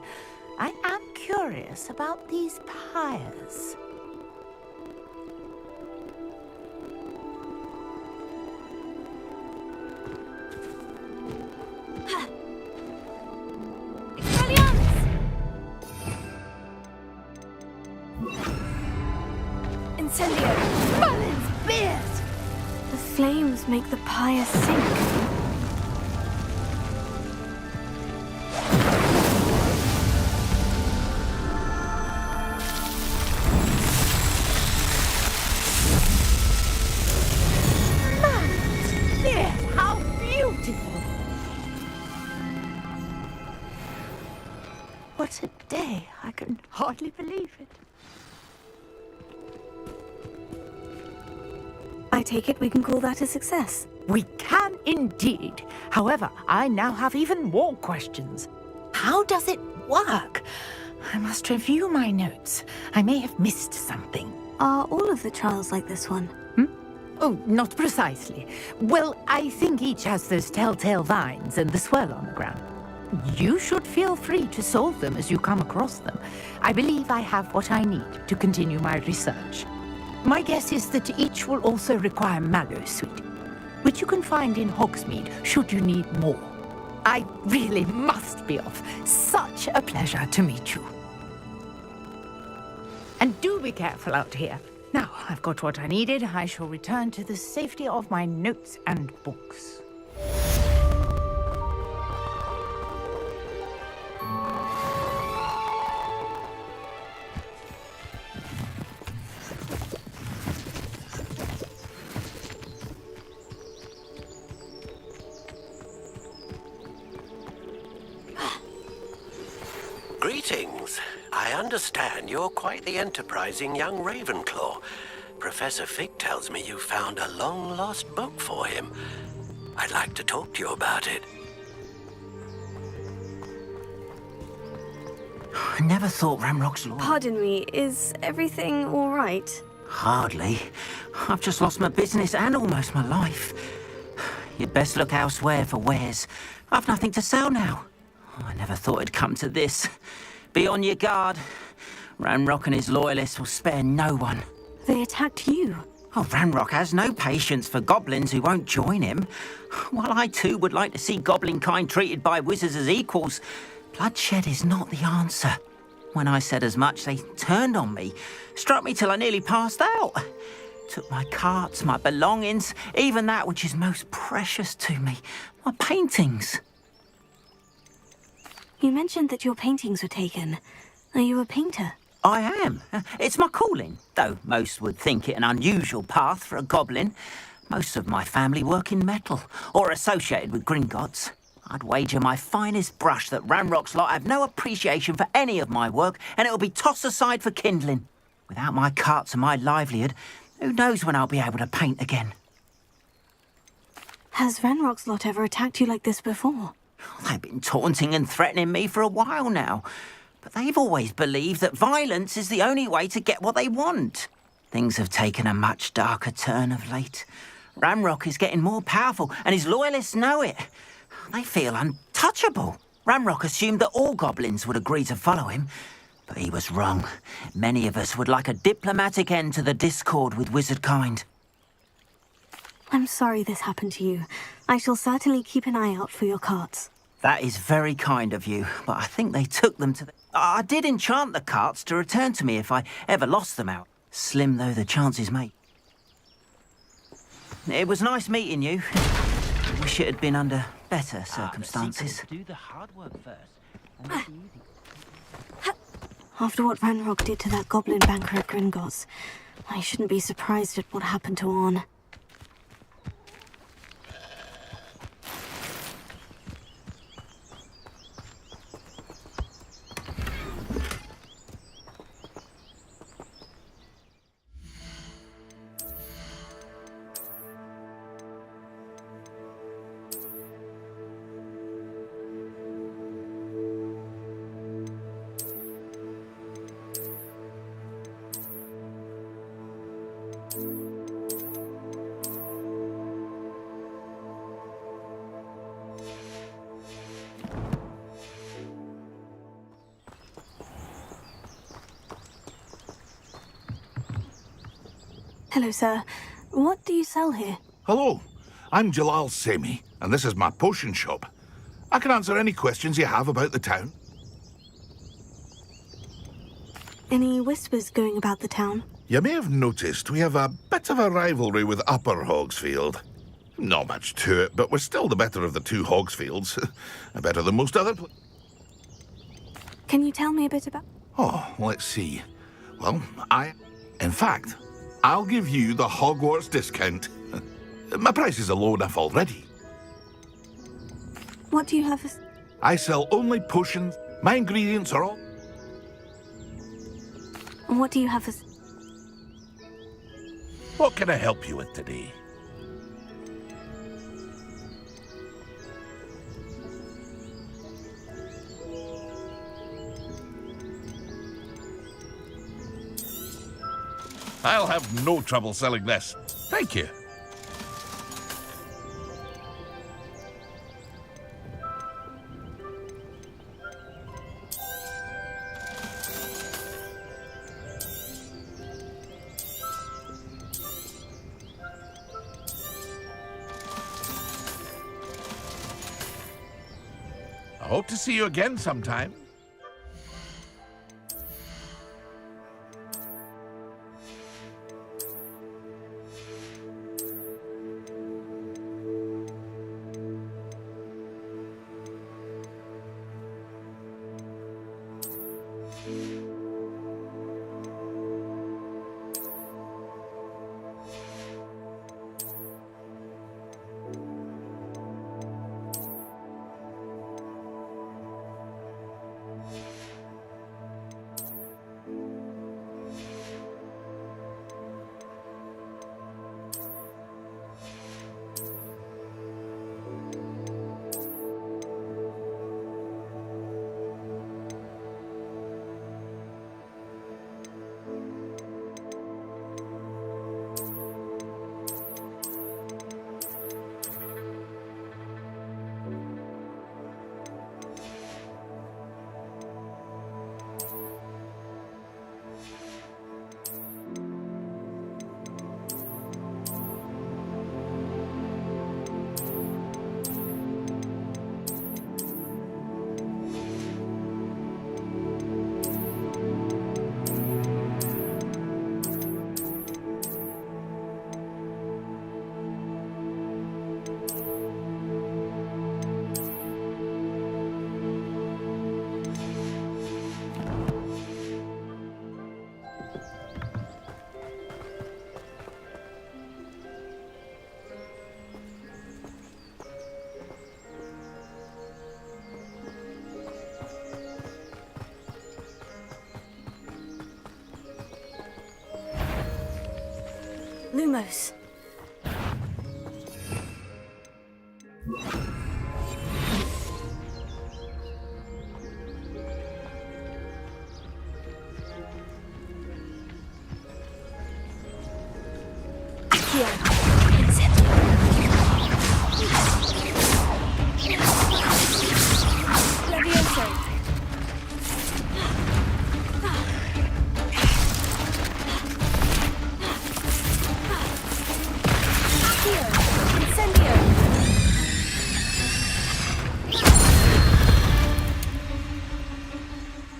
I am curious about these pyres. Incendio! Merlin's beard! The flames make the pyre sink. How beautiful! What a day! I can hardly believe it. I take it we can call that a success. We can indeed. However, I now have even more questions. How does it work? I must review my notes. I may have missed something. Are all of the trials like this one? Oh, not precisely. Well, I think each has those telltale vines and the swirl on the ground. You should feel free to solve them as you come across them. I believe I have what I need to continue my research. My guess is that each will also require Mallowsweet, which you can find in Hogsmeade should you need more. I really must be off. Such a pleasure to meet you. And do be careful out here. Now, I've got what I needed. I shall return to the safety of my notes and books. understand you're quite the enterprising young Ravenclaw. Professor Fig tells me you found a long-lost book for him. I'd like to talk to you about it. I never thought Ramrock's law. Pardon me, is everything all right? Hardly. I've just lost my business and almost my life. You'd best look elsewhere for wares. I've nothing to sell now. I never thought it'd come to this. Be on your guard. Ranrock and his loyalists will spare no one. They attacked you. Oh, Ranrock has no patience for goblins who won't join him. While I too would like to see goblin kind treated by wizards as equals, bloodshed is not the answer. When I said as much, they turned on me, struck me till I nearly passed out. Took my carts, my belongings, even that which is most precious to me, my paintings. You mentioned that your paintings were taken. Are you a painter? I am. It's my calling, though most would think it an unusual path for a goblin. Most of my family work in metal, or associated with Gringotts. I'd wager my finest brush that Ranrock's lot have no appreciation for any of my work, and it'll be tossed aside for kindling. Without my carts and my livelihood, who knows when I'll be able to paint again? Has Ranrock's lot ever attacked you like this before? They've been taunting and threatening me for a while now, but they've always believed that violence is the only way to get what they want. Things have taken a much darker turn of late. Ranrock is getting more powerful, and his loyalists know it. They feel untouchable. Ranrock assumed that all goblins would agree to follow him, but he was wrong. Many of us would like a diplomatic end to the discord with wizard kind. I'm sorry this happened to you. I shall certainly keep an eye out for your carts. That is very kind of you, but I think they took them to the... I did enchant the carts to return to me if I ever lost them out. Slim though the chances may. It was nice meeting you. Wish it had been under better circumstances. Do the hard work first. After what Ranrock did to that goblin banker at Gringotts, I shouldn't be surprised at what happened to Orn. Hello, sir. What do you sell here? Hello, I'm Jalal Semi, and this is my potion shop. I can answer any questions you have about the town. Any whispers going about the town? You may have noticed we have a bit of a rivalry with Upper Hogsfield. Not much to it, but we're still the better of the two Hogsfields. Better than most other places. Can you tell me a bit about... Oh, let's see. Well, In fact, I'll give you the Hogwarts discount. My prices are low enough already. What do you have as... I sell only potions. My ingredients are all... What do you have as... What can I help you with today? I'll have no trouble selling this. Thank you. I hope to see you again sometime. Lumos.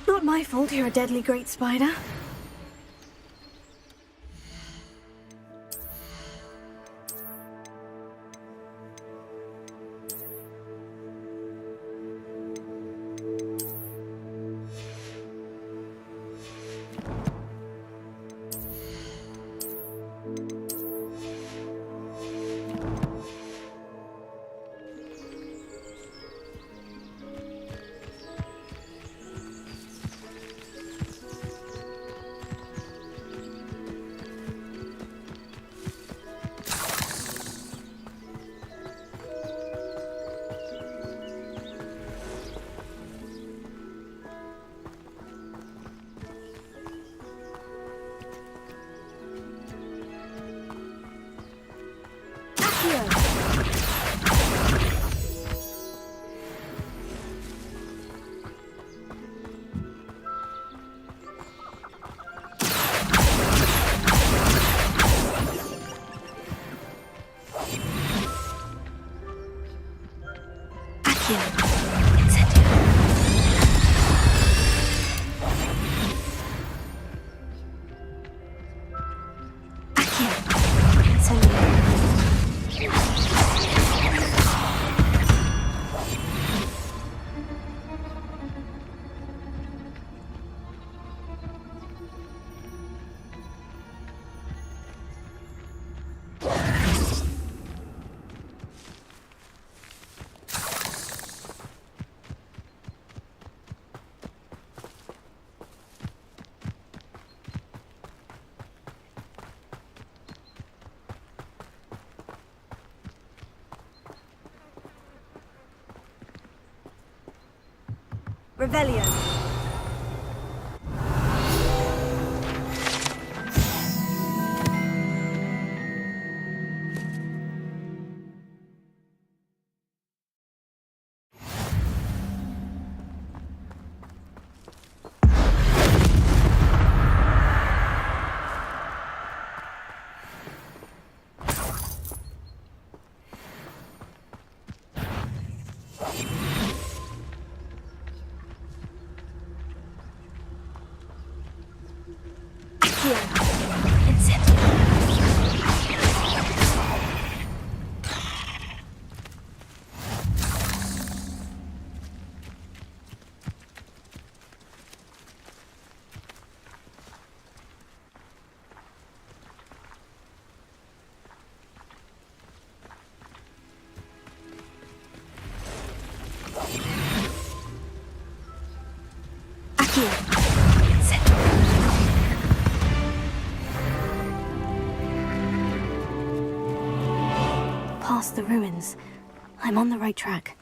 Not my fault you're a deadly great spider. Revelio. Past the ruins. I'm on the right track.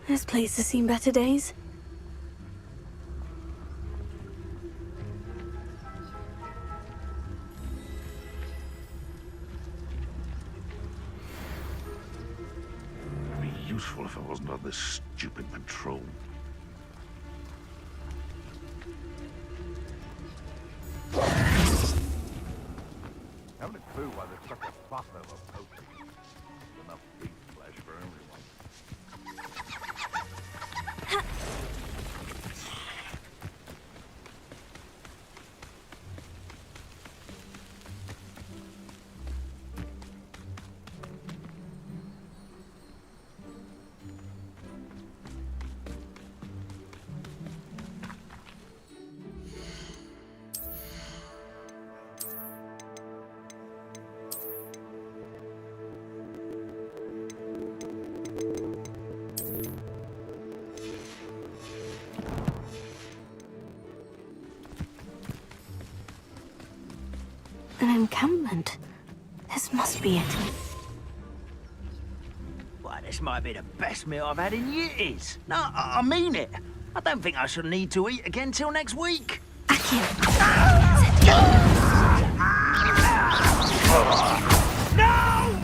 This place has seen better days. It'd be useful if I wasn't on this stupid patrol. Haven't a clue why there's such a fuss over poaching. Enough beef flesh for everyone. An encampment. This must be it. Why, this might be the best meal I've had in years. No, I mean it. I don't think I shall need to eat again till next week. No!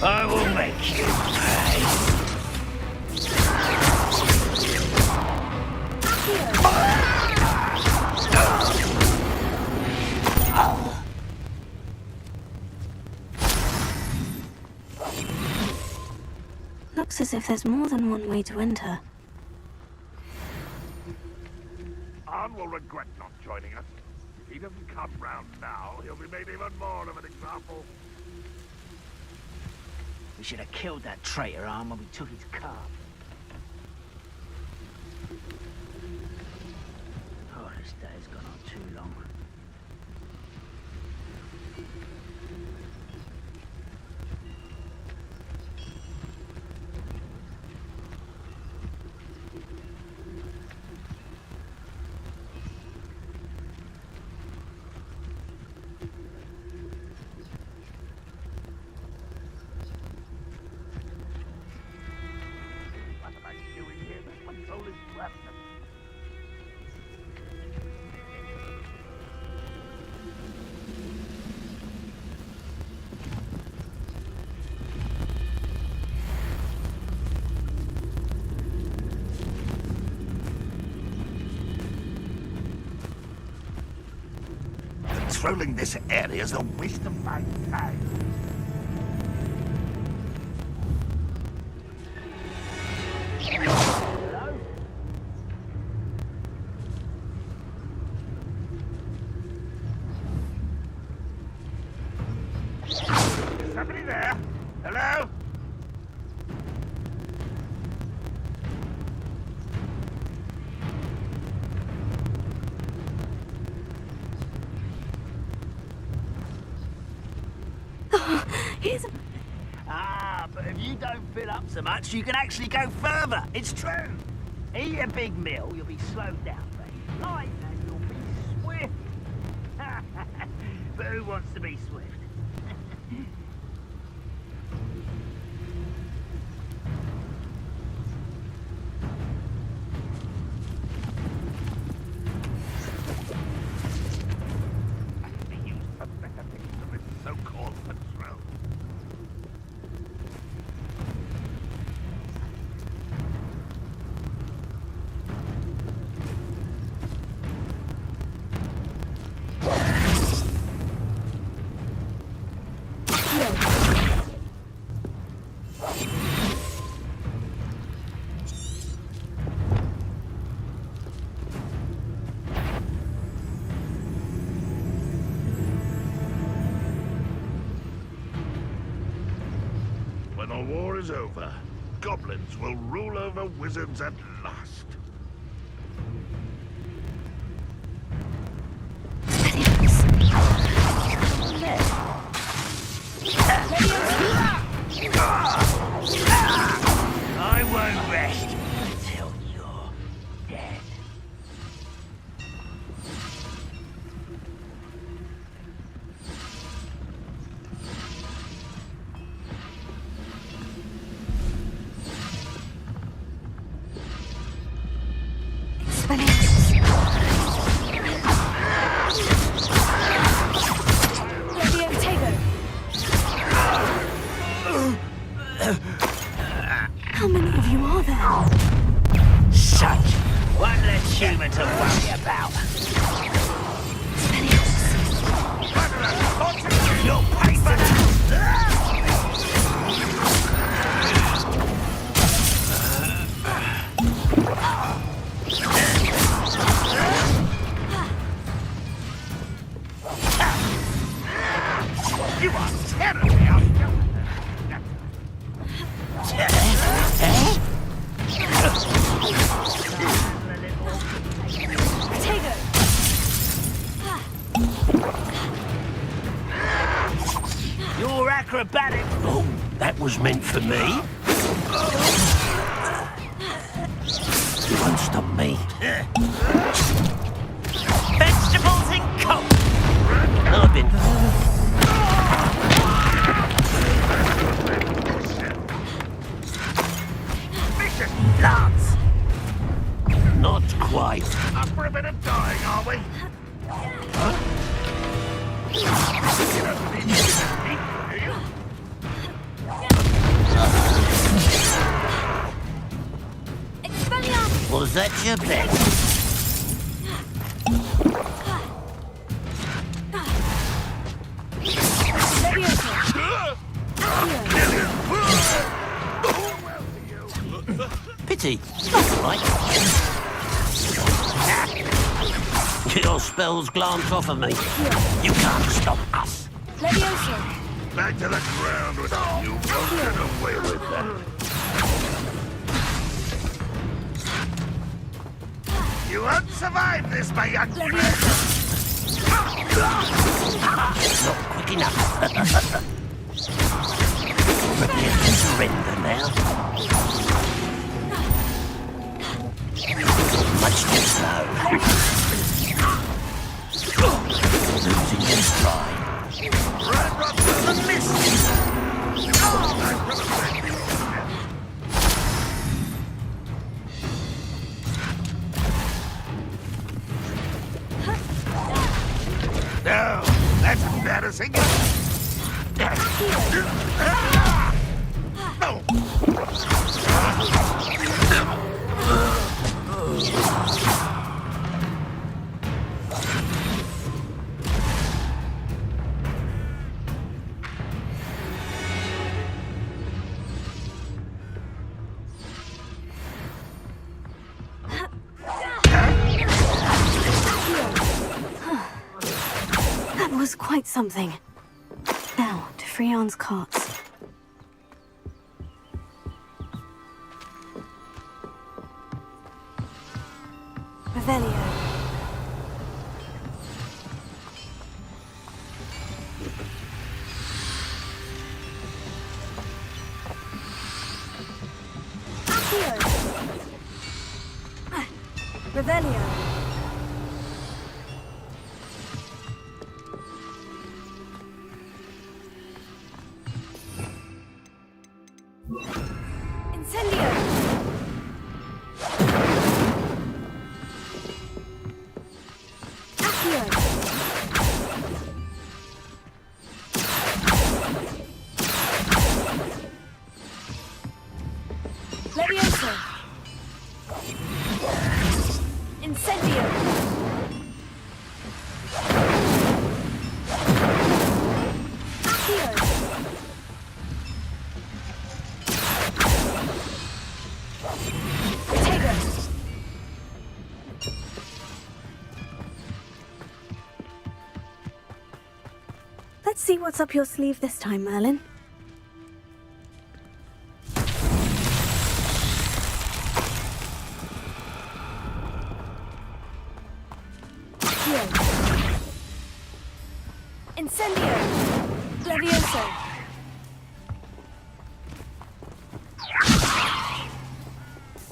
I will make you pay. Looks as if there's more than one way to enter. Arn will regret not joining us. If he doesn't come round now, he'll be made even more of an example. We should have killed that traitor, Arn, when we took his car. Oh, this day's gone on too long. Patrolling this area is a waste of my time. Is somebody there? Hello? But if you don't fill up so much, you can actually go further. It's true. Eat a big meal, you'll be slowed down, baby. Light, and you'll be swift. But who wants to be swift? So-called patrol. When the war is over, goblins will rule over wizards at last. I won't rest until you're dead. How many of you are there? Such one less human to worry about. You'll pay for that! You are terribly outnumbered. You're acrobatic. Oh, that was meant for me. You won't stop me. Fence vegetables and coke. I've been... Vicious bloods! Not quite. Up for a bit of dying, are we? Huh? You don't need to eat, do you? Was that your bet? Pity. Right. Your spells glance off of me. You can't stop us. Back to the ground with you. Won't get away with that. You won't survive this, my young friend. Not quick enough. Prepare to surrender now. Much too slow. Losing your stride. Red rock to the mist. No, that's embarrassing. That was quite something. Now, to Freon's carts. Revelio. Revelio. Incendio. Accio. Levioso. Incendio. Accio. Protego. Let's see what's up your sleeve this time, Merlin. Incendio! Levioso!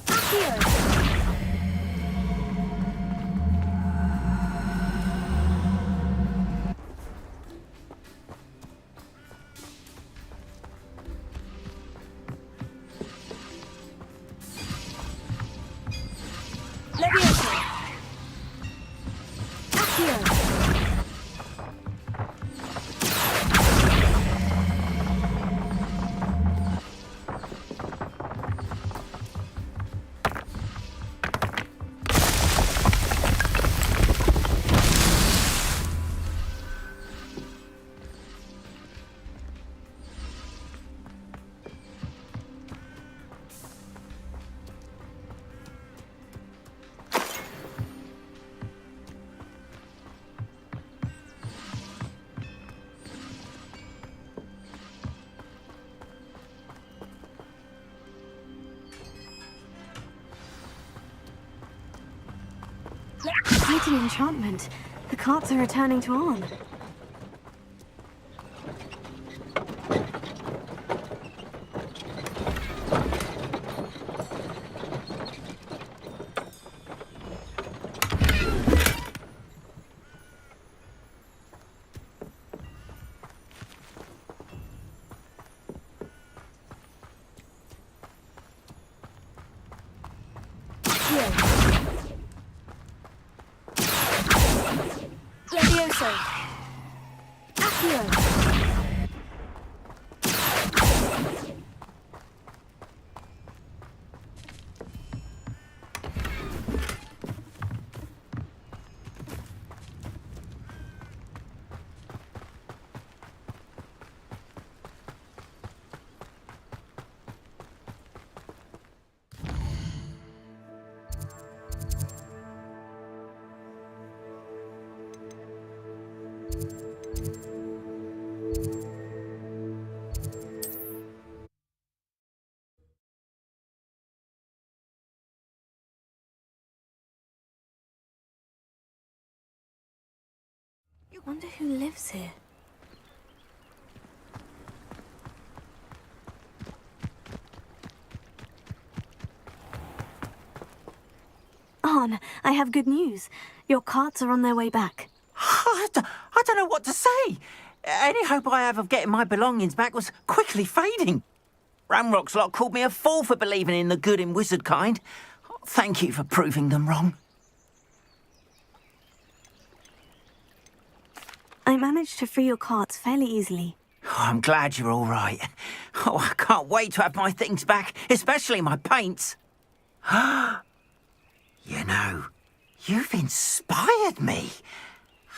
Accio! Levioso! Accio! Quite an enchantment. The carts are returning to Arn. Levioso! Accio! I wonder who lives here. Arn, I have good news. Your carts are on their way back. I don't know what to say. Any hope I have of getting my belongings back was quickly fading. Ramrock's lot called me a fool for believing in the good in wizard kind. Thank you for proving them wrong. I managed to free your carts fairly easily. Oh, I'm glad you're all right. Oh, I can't wait to have my things back, especially my paints. You know, you've inspired me.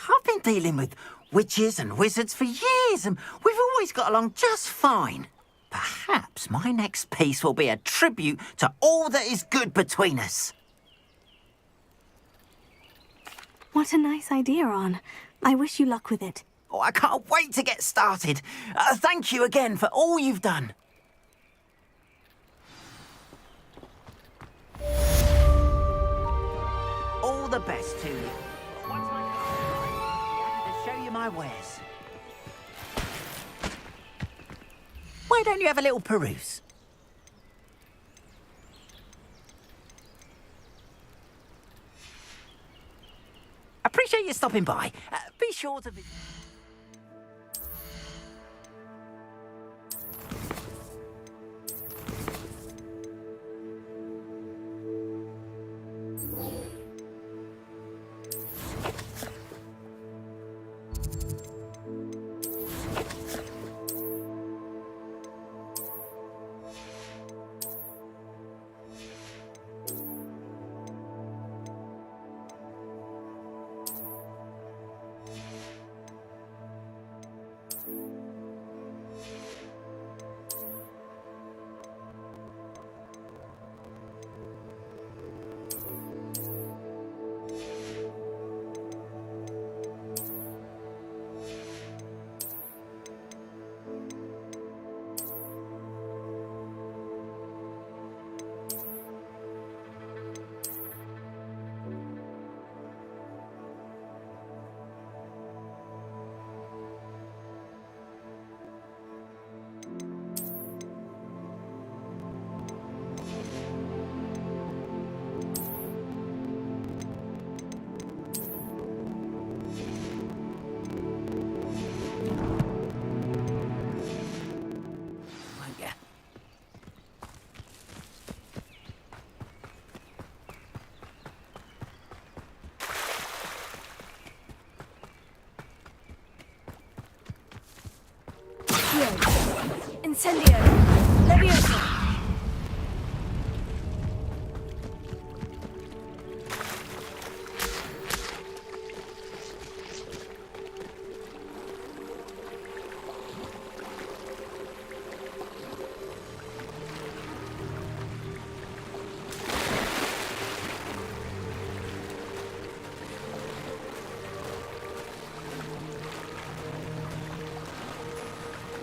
I've been dealing with witches and wizards for years, and we've always got along just fine. Perhaps my next piece will be a tribute to all that is good between us. What a nice idea, Arn. I wish you luck with it. Oh, I can't wait to get started. Thank you again for all you've done. All the best to you. Once my car's arrived, I'll be happy to show you my wares. Why don't you have a little peruse? Appreciate you stopping by. Be sure to visit. Incendio! Levioso!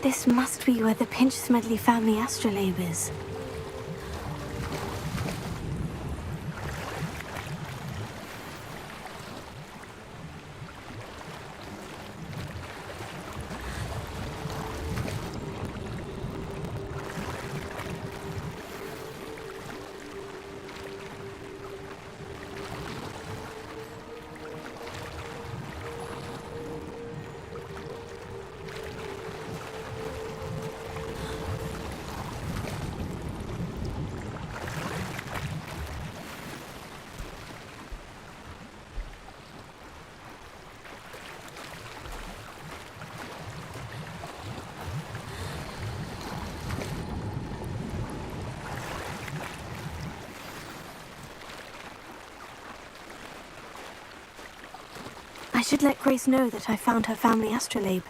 This must be where the Pinch Smedley family astrolabe is. should let Grace know that I found her family astrolabe.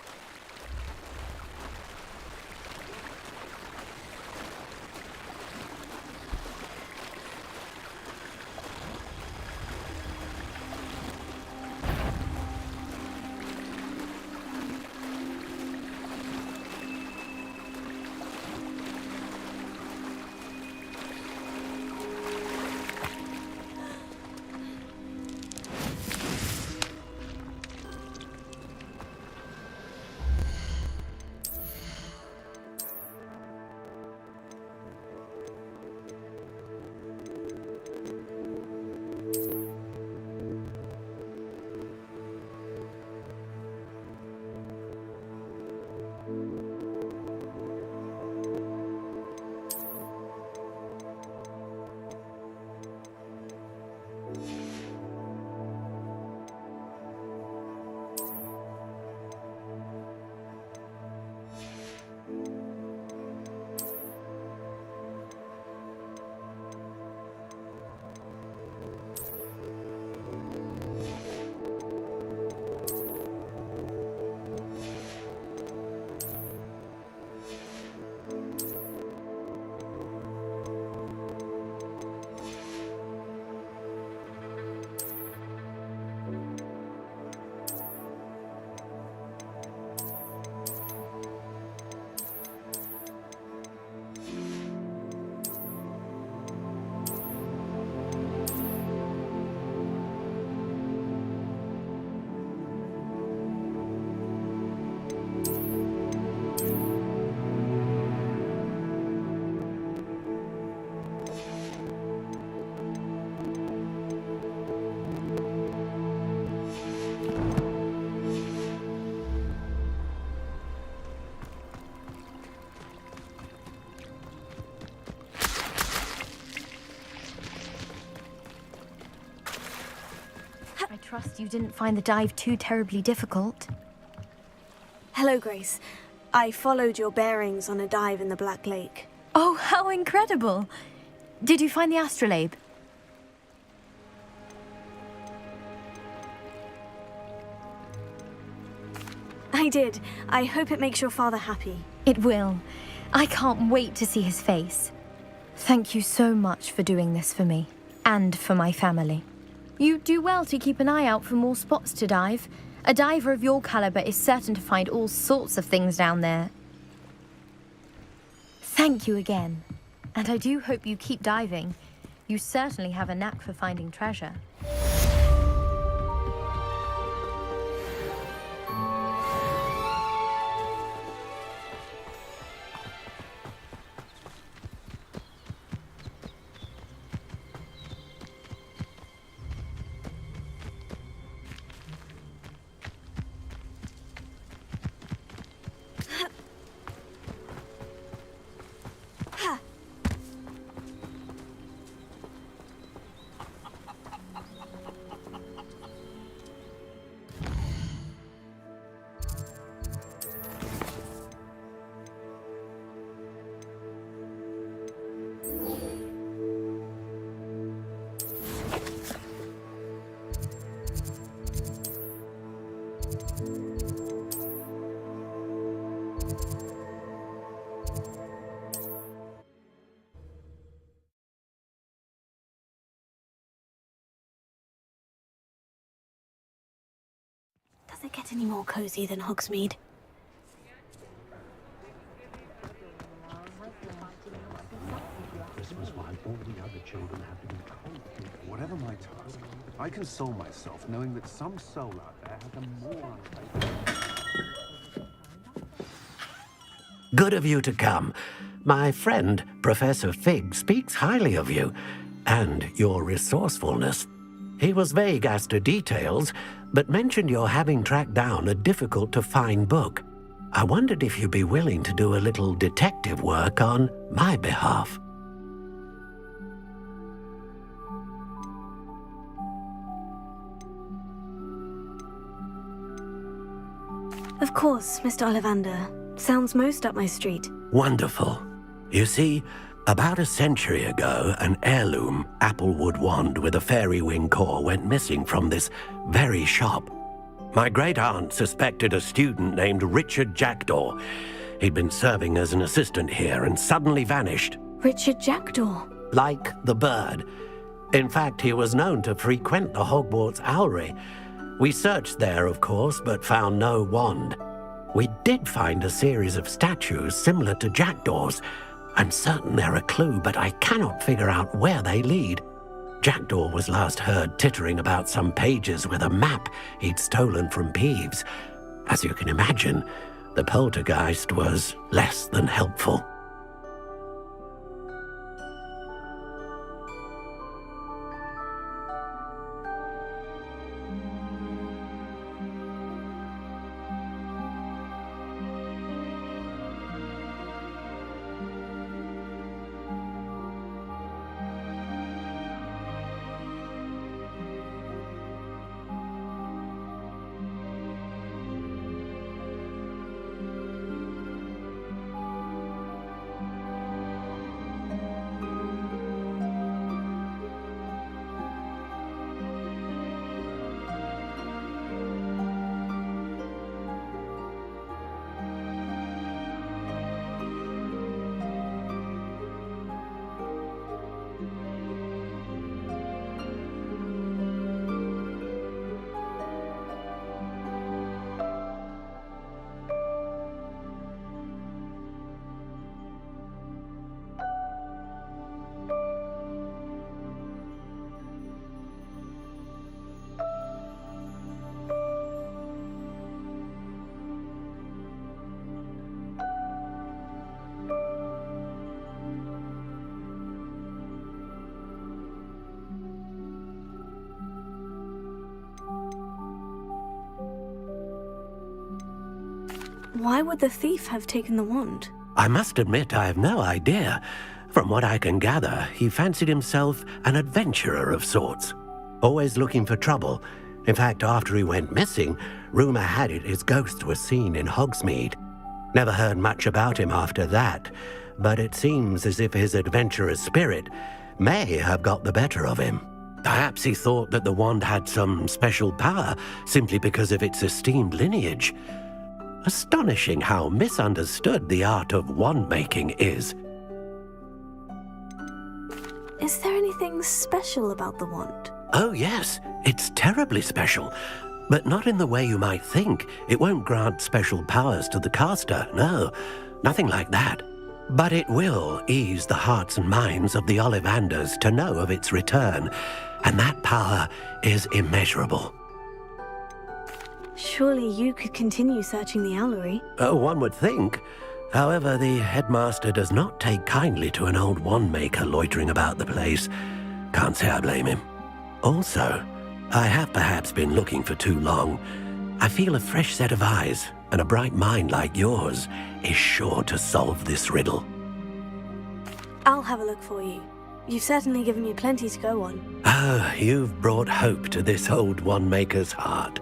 I trust you didn't find the dive too terribly difficult. Hello, Grace. I followed your bearings on a dive in the Black Lake. Oh, how incredible! Did you find the astrolabe? I did. I hope it makes your father happy. It will. I can't wait to see his face. Thank you so much for doing this for me, and for my family. You do well to keep an eye out for more spots to dive. A diver of your caliber is certain to find all sorts of things down there. Thank you again. And I do hope you keep diving. You certainly have a knack for finding treasure. Does it get any more cozy than Hogsmeade? Christmas while all the other children have to be cold. Whatever my task, I console myself knowing that some soul out there has a more unfaithful. Good of you to come. My friend, Professor Fig, speaks highly of you and your resourcefulness. He was vague as to details, but mentioned your having tracked down a difficult-to-find book. I wondered if you'd be willing to do a little detective work on my behalf. Of course, Mr. Ollivander. Sounds most up my street. Wonderful. You see, about a century ago, an heirloom applewood wand with a fairy wing core went missing from this very shop. My great-aunt suspected a student named Richard Jackdaw. He'd been serving as an assistant here and suddenly vanished. Richard Jackdaw? Like the bird. In fact, he was known to frequent the Hogwarts Owlery. We searched there, of course, but found no wand. We did find a series of statues similar to Jackdaw's. I'm certain they're a clue, but I cannot figure out where they lead. Jackdaw was last heard tittering about some pages with a map he'd stolen from Peeves. As you can imagine, the poltergeist was less than helpful. Why would the thief have taken the wand? I must admit I have no idea. From what I can gather, he fancied himself an adventurer of sorts. Always looking for trouble. In fact, after he went missing, rumor had it his ghost was seen in Hogsmeade. Never heard much about him after that, but it seems as if his adventurous spirit may have got the better of him. Perhaps he thought that the wand had some special power simply because of its esteemed lineage. Astonishing how misunderstood the art of wand-making is. Is there anything special about the wand? Oh yes, it's terribly special. But not in the way you might think. It won't grant special powers to the caster, no. Nothing like that. But it will ease the hearts and minds of the Ollivanders to know of its return. And that power is immeasurable. Surely you could continue searching the Owlery. Oh, one would think. However, the headmaster does not take kindly to an old wand-maker loitering about the place. Can't say I blame him. Also, I have perhaps been looking for too long. I feel a fresh set of eyes, and a bright mind like yours is sure to solve this riddle. I'll have a look for you. You've certainly given me plenty to go on. Oh, you've brought hope to this old wand-maker's heart.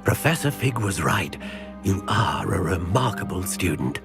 Professor Fig was right. You are a remarkable student.